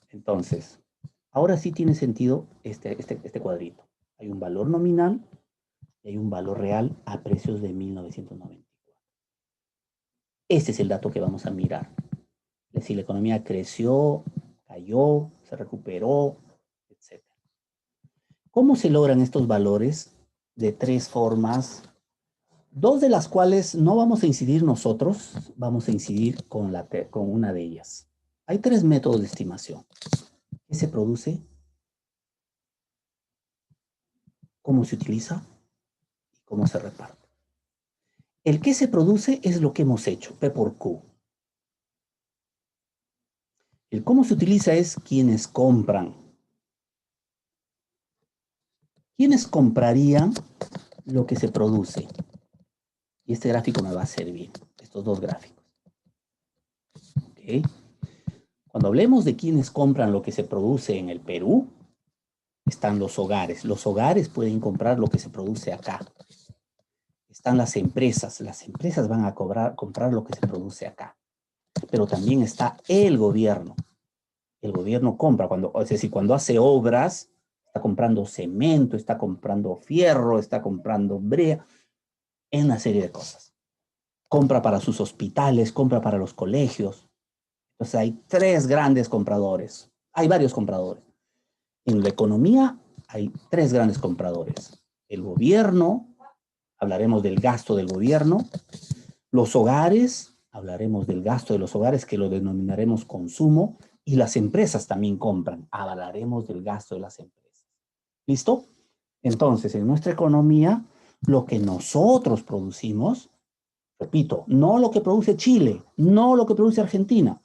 Entonces, ahora sí tiene sentido este cuadrito. Hay un valor nominal y hay un valor real a precios de 1994. Este es el dato que vamos a mirar. Es decir, la economía creció, cayó, se recuperó, etc. ¿Cómo se logran estos valores? De tres formas, dos de las cuales no vamos a incidir nosotros, vamos a incidir con una de ellas. Hay tres métodos de estimación. ¿Qué se produce? ¿Cómo se utiliza? ¿Y cómo se reparte? El que se produce es lo que hemos hecho, P por Q. El cómo se utiliza es quienes compran. ¿Quiénes comprarían lo que se produce? Y este gráfico me va a servir, estos dos gráficos. ¿Okay? Cuando hablemos de quienes compran lo que se produce en el Perú, están los hogares. Los hogares pueden comprar lo que se produce acá. Están las empresas van a comprar lo que se produce acá. pero también está el gobierno. El gobierno compra, es decir, cuando hace obras, está comprando cemento, está comprando fierro, está comprando brea, en una serie de cosas. Compra para sus hospitales, compra para los colegios. Entonces hay tres grandes compradores. Hay varios compradores. En la economía hay tres grandes compradores. El gobierno, hablaremos del gasto del gobierno. Los hogares, hablaremos del gasto de los hogares, que lo denominaremos consumo. Y las empresas también compran. Hablaremos del gasto de las empresas. ¿Listo? Entonces, en nuestra economía, lo que nosotros producimos, repito, no lo que produce Chile, no lo que produce Argentina.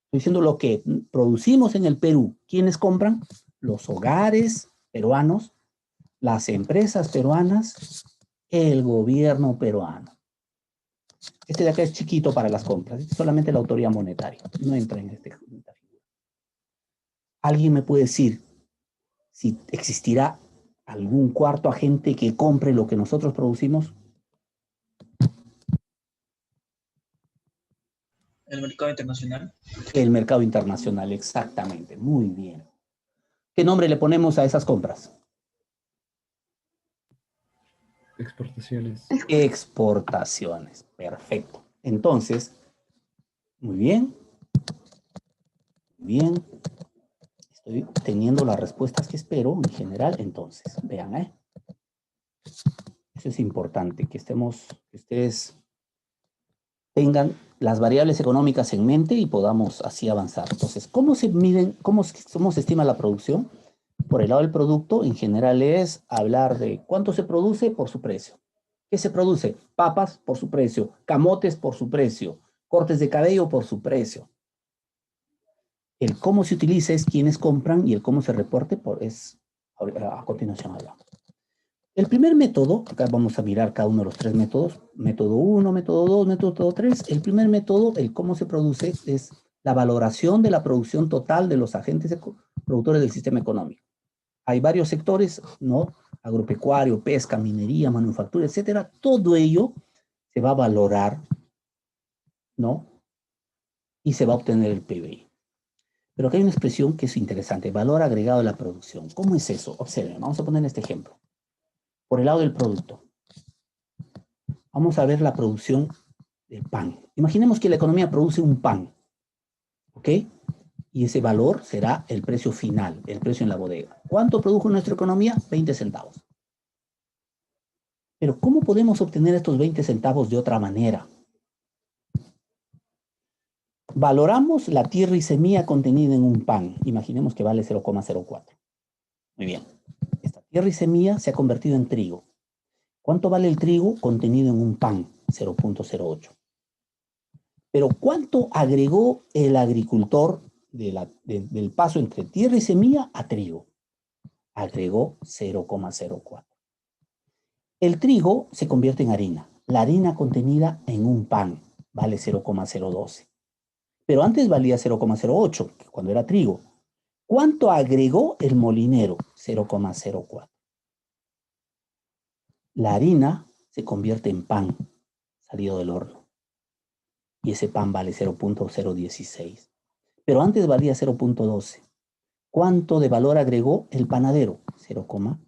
Estoy diciendo lo que producimos en el Perú. ¿Quiénes compran? Los hogares peruanos, las empresas peruanas, el gobierno peruano. Este de acá es chiquito para las compras. Este es solamente la autoría monetaria. No entra en esta figura. ¿Alguien me puede decir si existirá algún cuarto agente que compre lo que nosotros producimos? El mercado internacional. El mercado internacional, exactamente. Muy bien. ¿Qué nombre le ponemos a esas compras? Exportaciones. Exportaciones. Perfecto. Entonces, muy bien. Muy bien. Estoy teniendo las respuestas que espero en general. Entonces, vean, eso es importante, que ustedes tengan las variables económicas en mente y podamos así avanzar. Entonces, ¿cómo se miden, cómo se estima la producción? Por el lado del producto, en general es hablar de cuánto se produce por su precio. ¿Qué se produce? Papas por su precio, camotes por su precio, cortes de cabello por su precio. El cómo se utiliza es quiénes compran y el cómo se reporte es a continuación hablamos. El primer método, acá vamos a mirar cada uno de los tres métodos, método 1, método 2, método 3. El primer método, el cómo se produce, es la valoración de la producción total de los agentes productores del sistema económico. Hay varios sectores, ¿no? Agropecuario, pesca, minería, manufactura, etcétera. Todo ello se va a valorar, ¿no? Y se va a obtener el PBI. Pero aquí hay una expresión que es interesante, valor agregado de la producción. ¿Cómo es eso? Observen, vamos a poner este ejemplo. Por el lado del producto, vamos a ver la producción del pan. Imaginemos que la economía produce un pan, ¿ok? Y ese valor será el precio final, el precio en la bodega. ¿Cuánto produjo nuestra economía? 20 centavos. Pero ¿cómo podemos obtener estos 20 centavos de otra manera? Valoramos la tierra y semilla contenida en un pan. Imaginemos que vale 0,04. Muy bien. Esta tierra y semilla se ha convertido en trigo. ¿Cuánto vale el trigo contenido en un pan? 0,08. Pero ¿cuánto agregó el agricultor del paso entre tierra y semilla a trigo? Agregó 0,04. El trigo se convierte en harina. La harina contenida en un pan vale 0,012. Pero antes valía 0,08, cuando era trigo. ¿Cuánto agregó el molinero? 0,04. La harina se convierte en pan salido del horno. Y ese pan vale 0,016. Pero antes valía 0,12. ¿Cuánto de valor agregó el panadero? 0,04.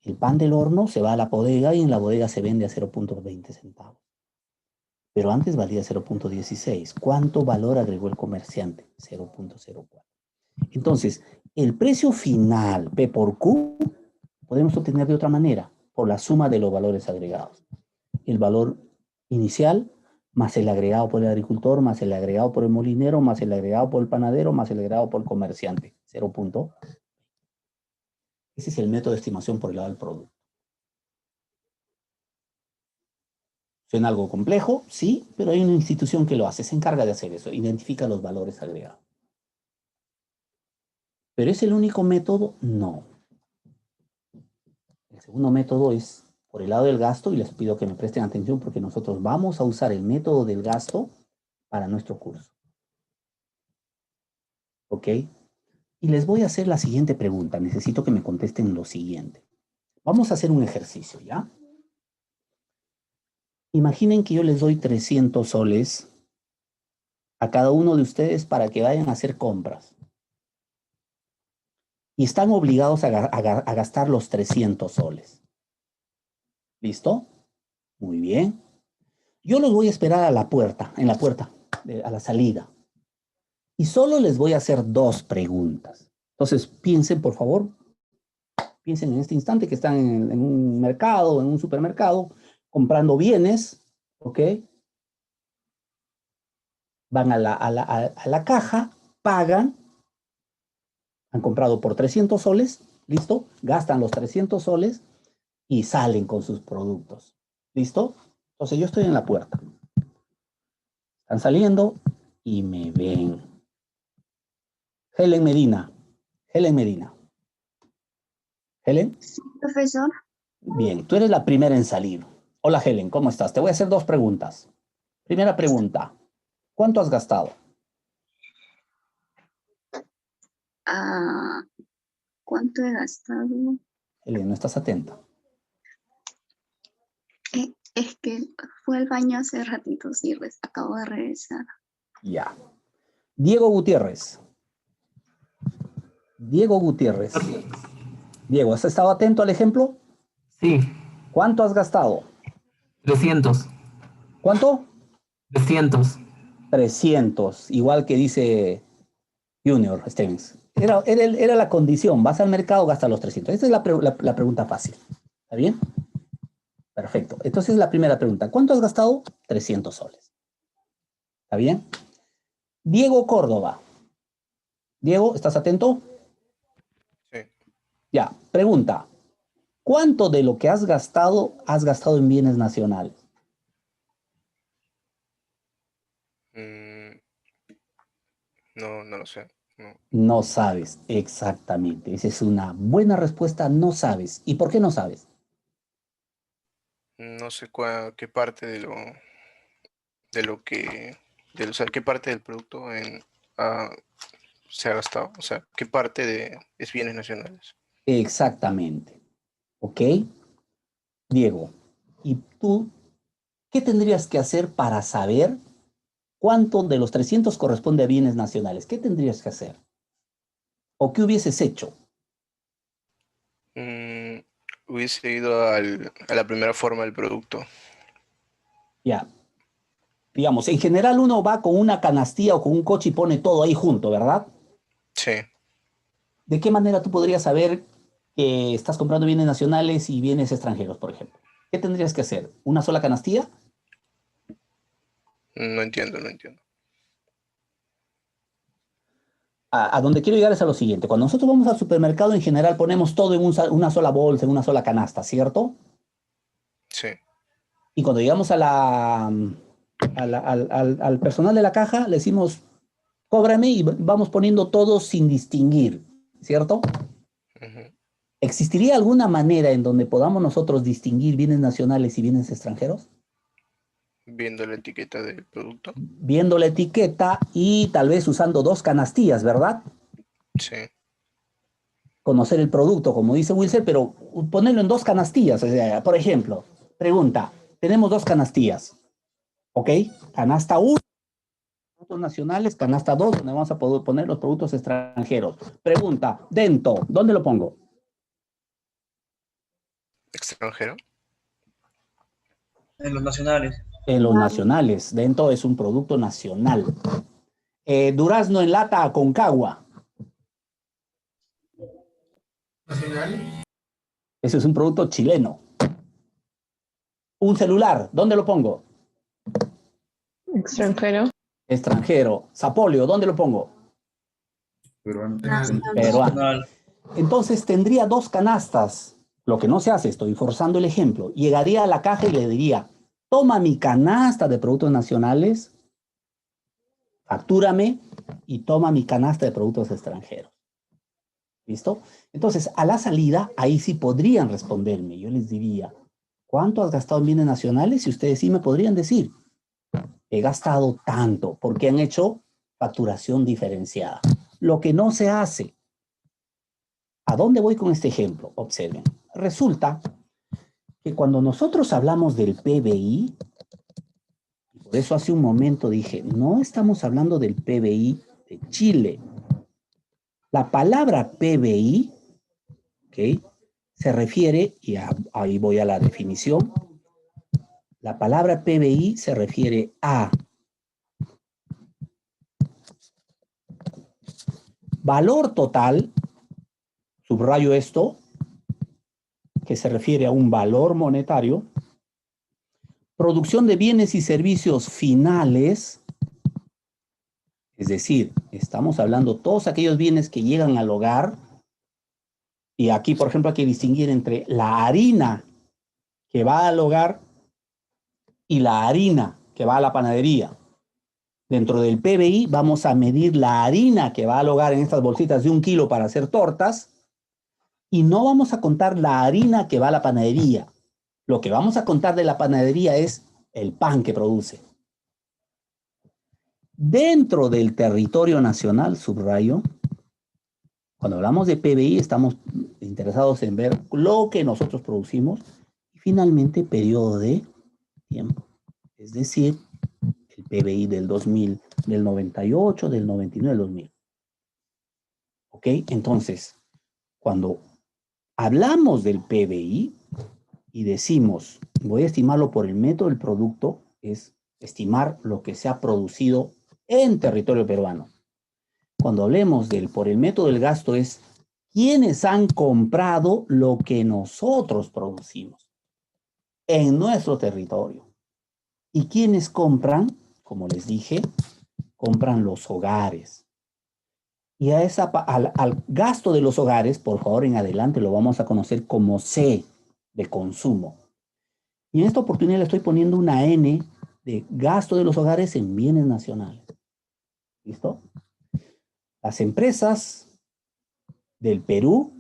El pan del horno se va a la bodega y en la bodega se vende a 0,20 centavos. Pero antes valía 0,16. ¿Cuánto valor agregó el comerciante? 0,04. Entonces, el precio final, P por Q, podemos obtener de otra manera, por la suma de los valores agregados. El valor inicial, más el agregado por el agricultor, más el agregado por el molinero, más el agregado por el panadero, más el agregado por el comerciante. 0. Ese es el método de estimación por el lado del producto. ¿Suena algo complejo? Sí, pero hay una institución que lo hace, se encarga de hacer eso, identifica los valores agregados. ¿Pero es el único método? No. El segundo método es por el lado del gasto, y les pido que me presten atención porque nosotros vamos a usar el método del gasto para nuestro curso. ¿Ok? Y les voy a hacer la siguiente pregunta. Necesito que me contesten lo siguiente. Vamos a hacer un ejercicio, ¿ya? Imaginen que yo les doy 300 soles a cada uno de ustedes para que vayan a hacer compras. Y están obligados a gastar los 300 soles. ¿Listo? Muy bien. Yo los voy a esperar a la puerta, a la salida. Y solo les voy a hacer 2 preguntas. Entonces, piensen, por favor, piensen en este instante que están en un mercado, en un supermercado, comprando bienes, ¿ok? Van a la caja, pagan, han comprado por 300 soles, ¿listo? Gastan los 300 soles y salen con sus productos, ¿listo? Entonces yo estoy en la puerta. Están saliendo y me ven. Helen Medina. Helen. Sí, profesor. Bien, tú eres la primera en salir. Hola Helen, ¿cómo estás? Te voy a hacer 2 preguntas. Primera pregunta, ¿cuánto has gastado? ¿Cuánto he gastado? Helen, no estás atenta. Es que fue al baño hace ratito, sí, pues acabo de regresar. Ya. Diego Gutiérrez. Diego, ¿has estado atento al ejemplo? Sí, ¿Cuánto has gastado? 300. ¿Cuánto? 300. 300, igual que dice Junior Stevens. Era la condición, vas al mercado, gastas los 300. Esta es la pregunta fácil. ¿Está bien? Perfecto. Entonces la primera pregunta, ¿cuánto has gastado? 300 soles. ¿Está bien? Diego Córdoba. Diego, ¿estás atento? Sí. Ya, pregunta. ¿Cuánto de lo que has gastado en bienes nacionales? No lo sé. No. No sabes, exactamente. Esa es una buena respuesta, no sabes. ¿Y por qué no sabes? No sé qué parte o sea, qué parte del producto se ha gastado. O sea, qué parte es bienes nacionales. Exactamente. ¿Ok? Diego, ¿y tú qué tendrías que hacer para saber cuánto de los 300 corresponde a bienes nacionales? ¿Qué tendrías que hacer? ¿O qué hubieses hecho? Hubiese ido a la primera forma del producto. Ya. Digamos, en general uno va con una canastilla o con un coche y pone todo ahí junto, ¿verdad? Sí. ¿De qué manera tú podrías saber que estás comprando bienes nacionales y bienes extranjeros, por ejemplo? ¿Qué tendrías que hacer? ¿Una sola canastilla? No entiendo. A donde quiero llegar es a lo siguiente. Cuando nosotros vamos al supermercado, en general ponemos todo en una sola bolsa, en una sola canasta, ¿cierto? Sí. Y cuando llegamos al personal de la caja, le decimos, cóbrame y vamos poniendo todo sin distinguir, ¿cierto? ¿Existiría alguna manera en donde podamos nosotros distinguir bienes nacionales y bienes extranjeros? Viendo la etiqueta del producto. Viendo la etiqueta y tal vez usando 2 canastillas, ¿verdad? Sí. Conocer el producto, como dice Wilson, pero ponerlo en 2 canastillas. O sea, por ejemplo, pregunta, tenemos 2 canastillas, ¿ok? Canasta 1, productos nacionales, canasta 2, donde vamos a poder poner los productos extranjeros. Pregunta, Dento, ¿dónde lo pongo? ¿Extranjero? En los nacionales. En los nacionales. Dento es un producto nacional. Durazno en lata Aconcagua. Nacional. Ese es un producto chileno. Un celular, ¿dónde lo pongo? Extranjero. Extranjero. Sapolio, ¿dónde lo pongo? Peruano. Peruano. Entonces tendría 2 canastas. Lo que no se hace, estoy forzando el ejemplo. Llegaría a la caja y le diría, toma mi canasta de productos nacionales, factúrame y toma mi canasta de productos extranjeros. ¿Listo? Entonces, a la salida, ahí sí podrían responderme. Yo les diría, ¿cuánto has gastado en bienes nacionales? Y ustedes sí me podrían decir, he gastado tanto, porque han hecho facturación diferenciada. Lo que no se hace. ¿A dónde voy con este ejemplo? Observen. Resulta que cuando nosotros hablamos del PBI, Por eso hace un momento dije, no estamos hablando del PBI de Chile. La palabra PBI, ¿ok?, se refiere, y ahí voy a la definición, la palabra PBI se refiere a valor total, subrayo esto, que se refiere a un valor monetario, producción de bienes y servicios finales, es decir, estamos hablando todos aquellos bienes que llegan al hogar, y aquí, por ejemplo, hay que distinguir entre la harina que va al hogar y la harina que va a la panadería. Dentro del PBI vamos a medir la harina que va al hogar en estas bolsitas de 1 kilo para hacer tortas, y no vamos a contar la harina que va a la panadería. Lo que vamos a contar de la panadería es el pan que produce. Dentro del territorio nacional, subrayo, cuando hablamos de PBI estamos interesados en ver lo que nosotros producimos y finalmente periodo de tiempo. Es decir, el PBI del 2000, del 98, del 99, del 2000. ¿Ok? Entonces, cuando hablamos del PBI y decimos, voy a estimarlo por el método del producto, es estimar lo que se ha producido en territorio peruano. Cuando hablemos por el método del gasto es quiénes han comprado lo que nosotros producimos en nuestro territorio. Y quienes compran, como les dije, compran los hogares. Y al gasto de los hogares, por favor, en adelante lo vamos a conocer como C de consumo. Y en esta oportunidad le estoy poniendo una N de gasto de los hogares en bienes nacionales. ¿Listo? Las empresas del Perú,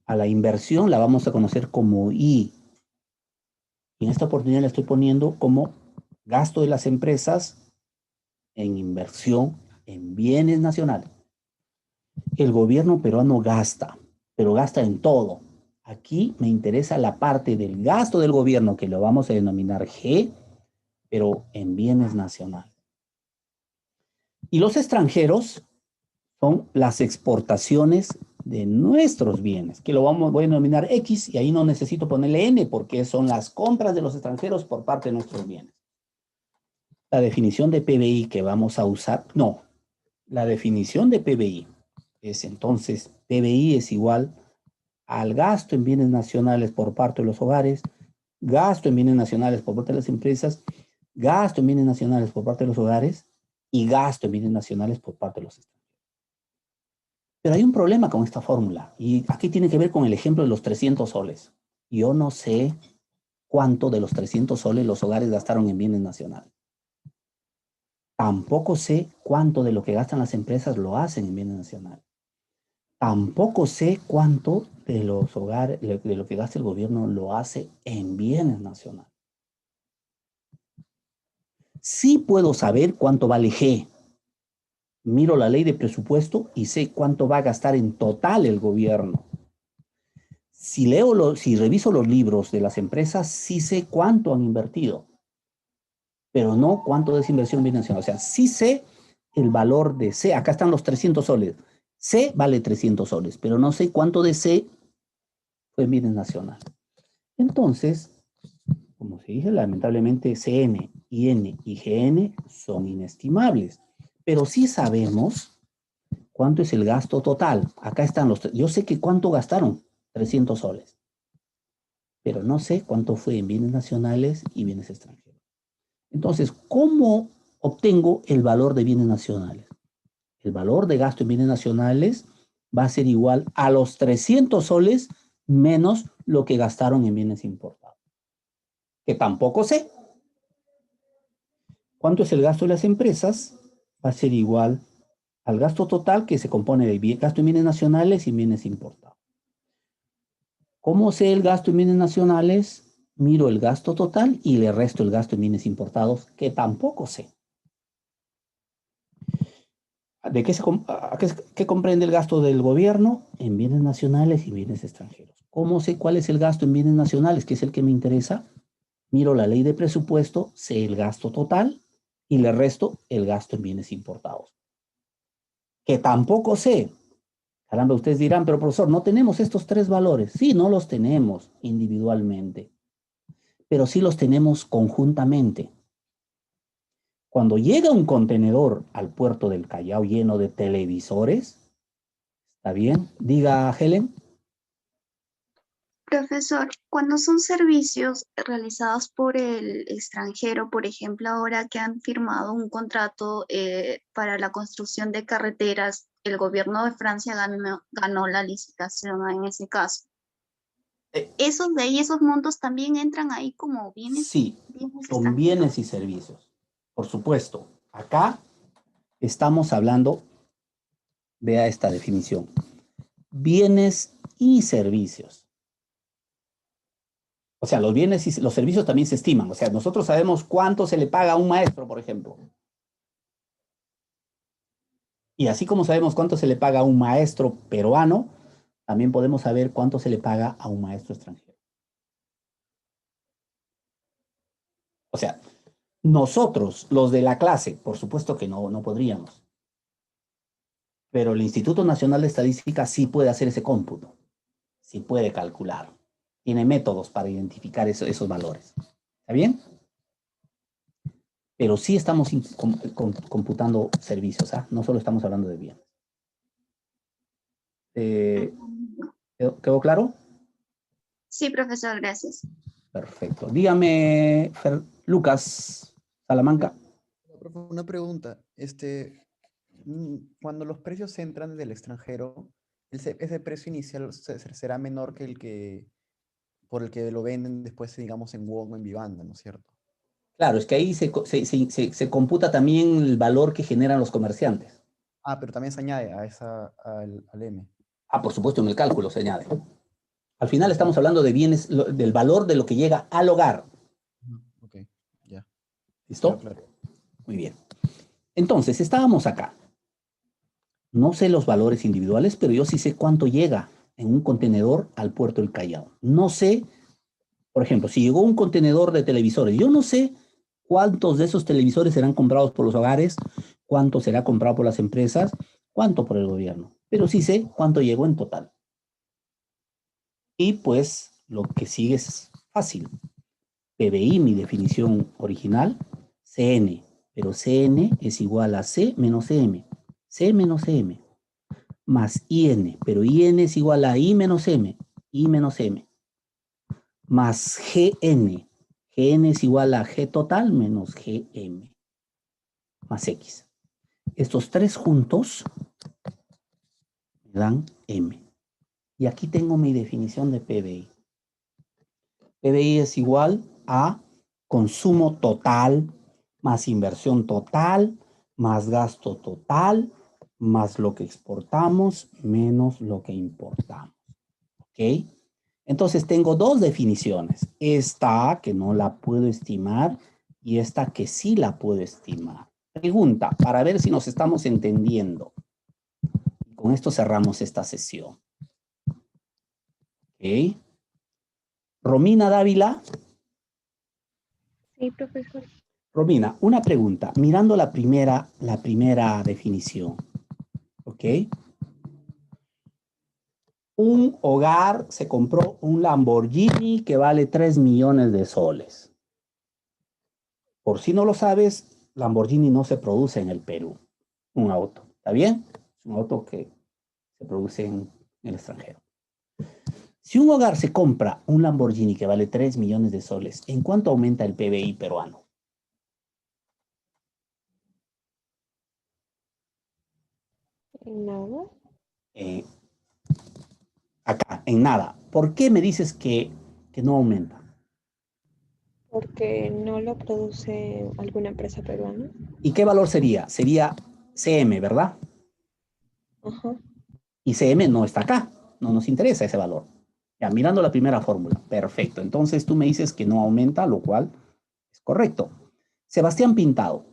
a la inversión la vamos a conocer como I. Y en esta oportunidad le estoy poniendo como gasto de las empresas en inversión en bienes nacionales. El gobierno peruano gasta, pero gasta en todo. Aquí me interesa la parte del gasto del gobierno, que lo vamos a denominar G, pero en bienes nacionales. Y los extranjeros son las exportaciones de nuestros bienes, que voy a denominar X, y ahí no necesito ponerle N, porque son las compras de los extranjeros por parte de nuestros bienes. La definición de PBI que vamos a usar, la definición de PBI es entonces, PBI es igual al gasto en bienes nacionales por parte de los hogares, gasto en bienes nacionales por parte de las empresas, gasto en bienes nacionales por parte de los hogares y gasto en bienes nacionales por parte de los extranjeros. Pero hay un problema con esta fórmula, y aquí tiene que ver con el ejemplo de los 300 soles. Yo no sé cuánto de los 300 soles los hogares gastaron en bienes nacionales. Tampoco sé cuánto de lo que gastan las empresas lo hacen en bienes nacionales. Tampoco sé cuánto de los hogares, de lo que gasta el gobierno lo hace en bienes nacionales. Sí puedo saber cuánto vale G. Miro la ley de presupuesto y sé cuánto va a gastar en total el gobierno. Si reviso los libros de las empresas, sí sé cuánto han invertido, pero no cuánto es inversión en bienes nacionales. O sea, sí sé el valor de C. Acá están los 300 soles. C vale 300 soles, pero no sé cuánto de C fue en bienes nacionales. Entonces, como se dice, lamentablemente CN, IN y GN son inestimables, pero sí sabemos cuánto es el gasto total. Acá están yo sé que cuánto gastaron, 300 soles, pero no sé cuánto fue en bienes nacionales y bienes extranjeros. Entonces, ¿cómo obtengo el valor de bienes nacionales? El valor de gasto en bienes nacionales va a ser igual a los 300 soles menos lo que gastaron en bienes importados, que tampoco sé. ¿Cuánto es el gasto de las empresas? Va a ser igual al gasto total, que se compone de gasto en bienes nacionales y bienes importados. ¿Cómo sé el gasto en bienes nacionales? Miro el gasto total y le resto el gasto en bienes importados, que tampoco sé. ¿De qué comprende el gasto del gobierno? En bienes nacionales y bienes extranjeros. ¿Cómo sé cuál es el gasto en bienes nacionales, que es el que me interesa? Miro la ley de presupuesto, sé el gasto total y le resto el gasto en bienes importados. Que tampoco sé. Caramba, ustedes dirán, pero profesor, no tenemos estos tres valores. Sí, no los tenemos individualmente, pero sí los tenemos conjuntamente. Cuando llega un contenedor al puerto del Callao lleno de televisores, ¿está bien? Diga, Helen. Profesor, cuando son servicios realizados por el extranjero, por ejemplo, ahora que han firmado un contrato para la construcción de carreteras, el gobierno de Francia ganó la licitación en ese caso. ¿Esos de ahí, esos montos también entran ahí como bienes? Sí, bienes son extranjeros? bienes y servicios. Por supuesto, acá estamos hablando, vea esta definición, bienes y servicios. O sea, los bienes y los servicios también se estiman. O sea, nosotros sabemos cuánto se le paga a un maestro, por ejemplo. Y así como sabemos cuánto se le paga a un maestro peruano, también podemos saber cuánto se le paga a un maestro extranjero. O sea, nosotros, los de la clase, por supuesto que no podríamos. Pero el Instituto Nacional de Estadística sí puede hacer ese cómputo. Sí puede calcular. Tiene métodos para identificar esos valores. ¿Está bien? Pero sí estamos computando servicios, ¿ah? No solo estamos hablando de bienes. ¿Quedó claro? Sí, profesor, gracias. Perfecto. Dígame, Lucas Salamanca. Profe, una pregunta. Cuando los precios entran del extranjero, ese precio inicial será menor que el que por el que lo venden después, digamos, en Wong o en Vivanda, ¿no es cierto? Claro, es que ahí se computa también el valor que generan los comerciantes. Ah, pero también se añade al M. Ah, por supuesto, en el cálculo se añade. Al final estamos hablando de bienes, del valor de lo que llega al hogar. Ok, ya. ¿Listo? Claro. Muy bien. Entonces, estábamos acá. No sé los valores individuales, pero yo sí sé cuánto llega en un contenedor al puerto del Callao. No sé, por ejemplo, si llegó un contenedor de televisores, yo no sé cuántos de esos televisores serán comprados por los hogares, cuánto será comprado por las empresas, cuánto por el gobierno, pero sí sé cuánto llegó en total. Y pues lo que sigue es fácil. PBI, mi definición original, CN, pero CN es igual a C menos M, C menos M, más IN, pero IN es igual a I menos M, más GN, GN es igual a G total menos GM, más X. Estos tres juntos me dan M. Y aquí tengo mi definición de PBI. PBI es igual a consumo total, más inversión total, más gasto total, más lo que exportamos, menos lo que importamos. ¿Ok? Entonces tengo dos definiciones. Esta que no la puedo estimar y esta que sí la puedo estimar. Pregunta, para ver si nos estamos entendiendo. Con esto cerramos esta sesión. ¿Ok? Romina Dávila. Sí, profesor. Romina, una pregunta. Mirando la primera definición. ¿Ok? Un hogar se compró un Lamborghini que vale 3 millones de soles. Por si no lo sabes, Lamborghini no se produce en el Perú. Un auto. ¿Está bien? Es un auto que se produce en el extranjero. Si un hogar se compra un Lamborghini que vale 3 millones de soles, ¿en cuánto aumenta el PBI peruano? Nada. Acá, en nada. ¿Por qué me dices que no aumenta? Porque no lo produce alguna empresa peruana. ¿Y qué valor sería? Sería CM, ¿verdad? Ajá. Y CM no está acá. No nos interesa ese valor. Ya, mirando la primera fórmula. Perfecto. Entonces tú me dices que no aumenta, lo cual es correcto. Sebastián Pintado.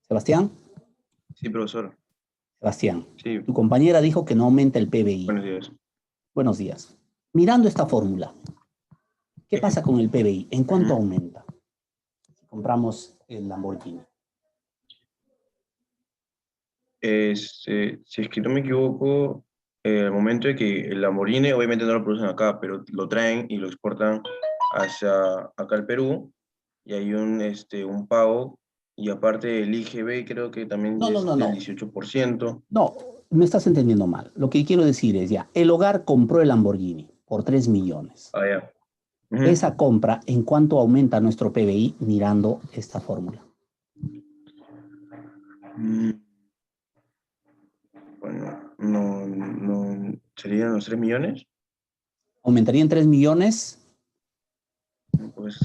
Sebastián. Sí, profesor. Sebastián. Sí. Tu compañera dijo que no aumenta el PBI. Buenos días. Buenos días. Mirando esta fórmula, ¿Qué pasa con el PBI? ¿En cuánto aumenta? Si compramos el Lamborghini. Si es que no me equivoco, al momento de que el Lamborghini obviamente no lo producen acá, pero lo traen y lo exportan hacia acá al Perú, y hay un pago, y aparte el IGB creo que también No, no, es no, del no. 18%. No, me estás entendiendo mal. Lo que quiero decir es ya, el hogar compró el Lamborghini por 3 millones. Ah, ya. Ujú. Esa compra, ¿en cuánto aumenta nuestro PBI mirando esta fórmula? Bueno, no, ¿serían los 3 millones? ¿Aumentaría en 3 millones? Pues,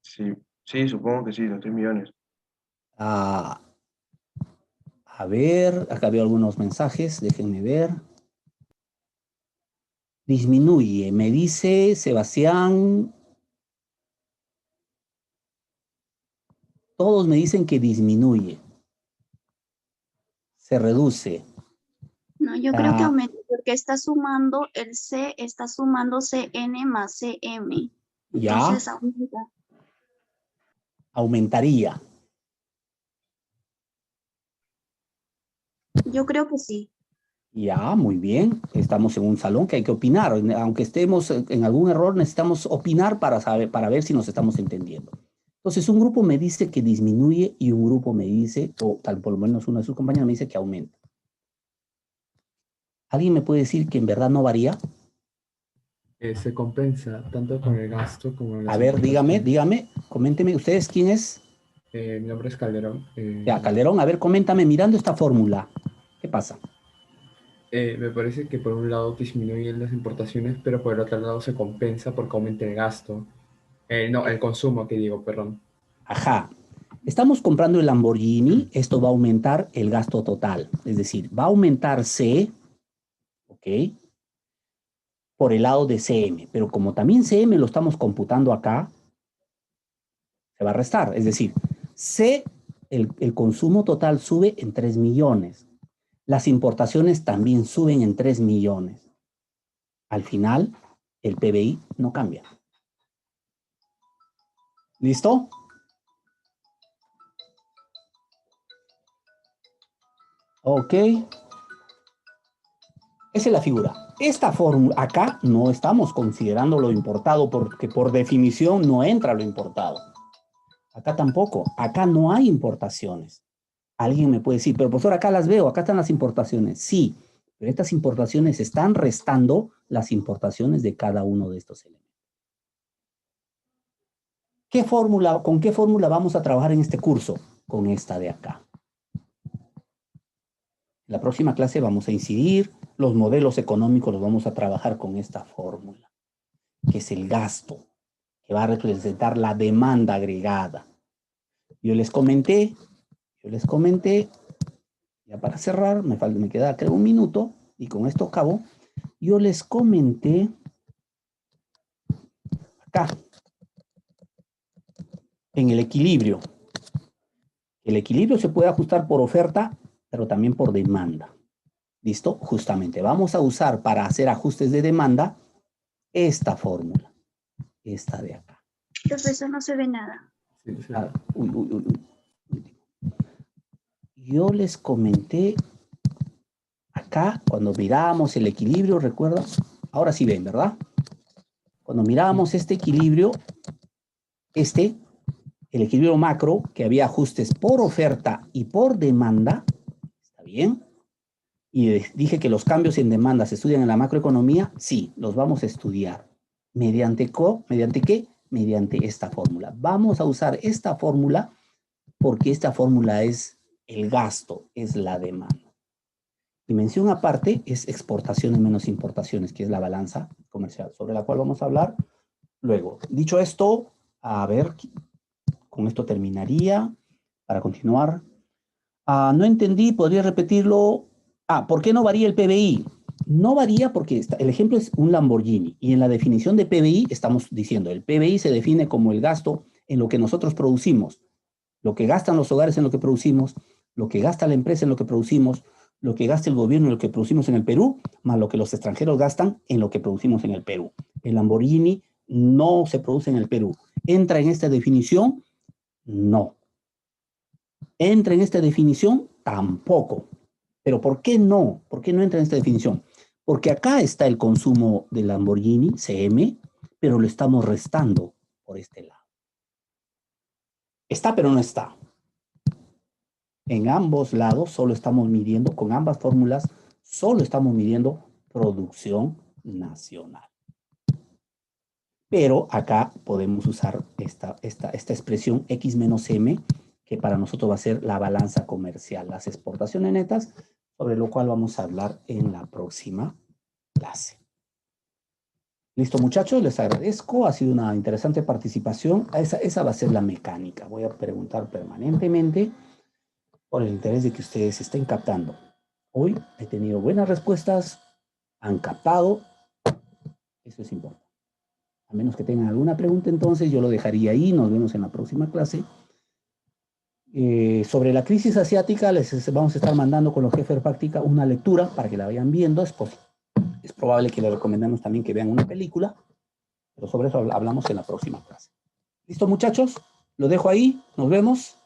sí, sí, supongo que sí, los 3 millones. A ver, acá veo algunos mensajes, déjenme ver. Disminuye, me dice Sebastián. Todos me dicen que disminuye. Se reduce. No, yo creo que aumenta porque está sumando el C, está sumando CN más CM. ¿Ya? Entonces aumenta. Aumentaría. Yo creo que sí. Ya, muy bien. Estamos en un salón que hay que opinar. Aunque estemos en algún error, necesitamos opinar para saber, para ver si nos estamos entendiendo. Entonces, un grupo me dice que disminuye y un grupo me dice, o tal por lo menos uno de sus compañeros me dice que aumenta. ¿Alguien me puede decir que en verdad no varía? Se compensa tanto con el gasto como en las A ver, importaciones. dígame, coménteme ustedes quién es. Mi nombre es Calderón. Ya, Calderón, a ver, coméntame, mirando esta fórmula, ¿qué pasa? Me parece que por un lado disminuyen las importaciones, pero por el otro lado se compensa porque aumenta el gasto. No, el consumo, que digo, perdón. Ajá. Estamos comprando el Lamborghini, esto va a aumentar el gasto total. Es decir, va a aumentar C, ¿ok? Por el lado de CM, pero como también CM lo estamos computando acá, se va a restar. Es decir, C, el consumo total sube en 3 millones. Las importaciones también suben en 3 millones. Al final, el PBI no cambia. ¿Listo? Ok. Esa es la figura. Esta fórmula, acá no estamos considerando lo importado porque por definición no entra lo importado. Acá tampoco. Acá no hay importaciones. Alguien me puede decir, pero profesor, acá las veo, acá están las importaciones. Sí, pero estas importaciones están restando las importaciones de cada uno de estos elementos. ¿Qué fórmula, con qué fórmula vamos a trabajar en este curso? Con esta de acá. En la próxima clase vamos a incidir, los modelos económicos los vamos a trabajar con esta fórmula, que es el gasto, que va a representar la demanda agregada. Yo les comenté, ya para cerrar, me queda creo un minuto, y con esto acabo, yo les comenté acá, en el equilibrio. El equilibrio se puede ajustar por oferta, pero también por demanda. ¿Listo? Justamente, vamos a usar para hacer ajustes de demanda esta fórmula, esta de acá. Profesor, no se ve nada. Yo les comenté acá, cuando mirábamos el equilibrio, ¿recuerdan? Ahora sí ven, ¿verdad? Cuando mirábamos este equilibrio, el equilibrio macro, que había ajustes por oferta y por demanda, ¿está bien? Y dije que los cambios en demanda se estudian en la macroeconomía, sí, los vamos a estudiar. ¿Mediante qué? Mediante esta fórmula. Vamos a usar esta fórmula porque esta fórmula es el gasto, es la demanda. Dimensión aparte es exportaciones menos importaciones, que es la balanza comercial, sobre la cual vamos a hablar luego. Dicho esto, a ver, con esto terminaría para continuar. No entendí, ¿podría repetirlo? ¿Por qué no varía el PBI? No varía porque el ejemplo es un Lamborghini y en la definición de PBI estamos diciendo el PBI se define como el gasto en lo que nosotros producimos, lo que gastan los hogares en lo que producimos, lo que gasta la empresa en lo que producimos, lo que gasta el gobierno en lo que producimos en el Perú, más lo que los extranjeros gastan en lo que producimos en el Perú. El Lamborghini no se produce en el Perú. ¿Entra en esta definición? No. ¿Entra en esta definición? Tampoco. ¿Pero por qué no? ¿Por qué no entra en esta definición? Porque acá está el consumo de Lamborghini, CM, pero lo estamos restando por este lado. Está, pero no está. En ambos lados solo estamos midiendo, con ambas fórmulas, solo estamos midiendo producción nacional. Pero acá podemos usar esta expresión X menos M, que para nosotros va a ser la balanza comercial, las exportaciones netas, sobre lo cual vamos a hablar en la próxima clase. Listo, muchachos, les agradezco. Ha sido una interesante participación. Esa va a ser la mecánica. Voy a preguntar permanentemente por el interés de que ustedes estén captando. Hoy he tenido buenas respuestas, han captado. Eso es importante. A menos que tengan alguna pregunta, entonces yo lo dejaría ahí. Nos vemos en la próxima clase. Sobre la crisis asiática, les vamos a estar mandando con los jefes de práctica una lectura para que la vayan viendo. Es probable que les recomendamos también que vean una película, pero sobre eso hablamos en la próxima clase. ¿Listo, muchachos? Lo dejo ahí. Nos vemos.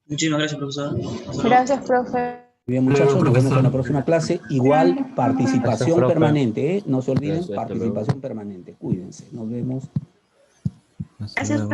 Muchísimas gracias, profesor. Gracias, profe. Bien, muchachos, nos vemos en la próxima clase. Igual, participación profe. permanente, ¿eh? No se olviden, Gracias, hasta luego. participación permanente. Cuídense. Nos vemos. Hasta Gracias, luego.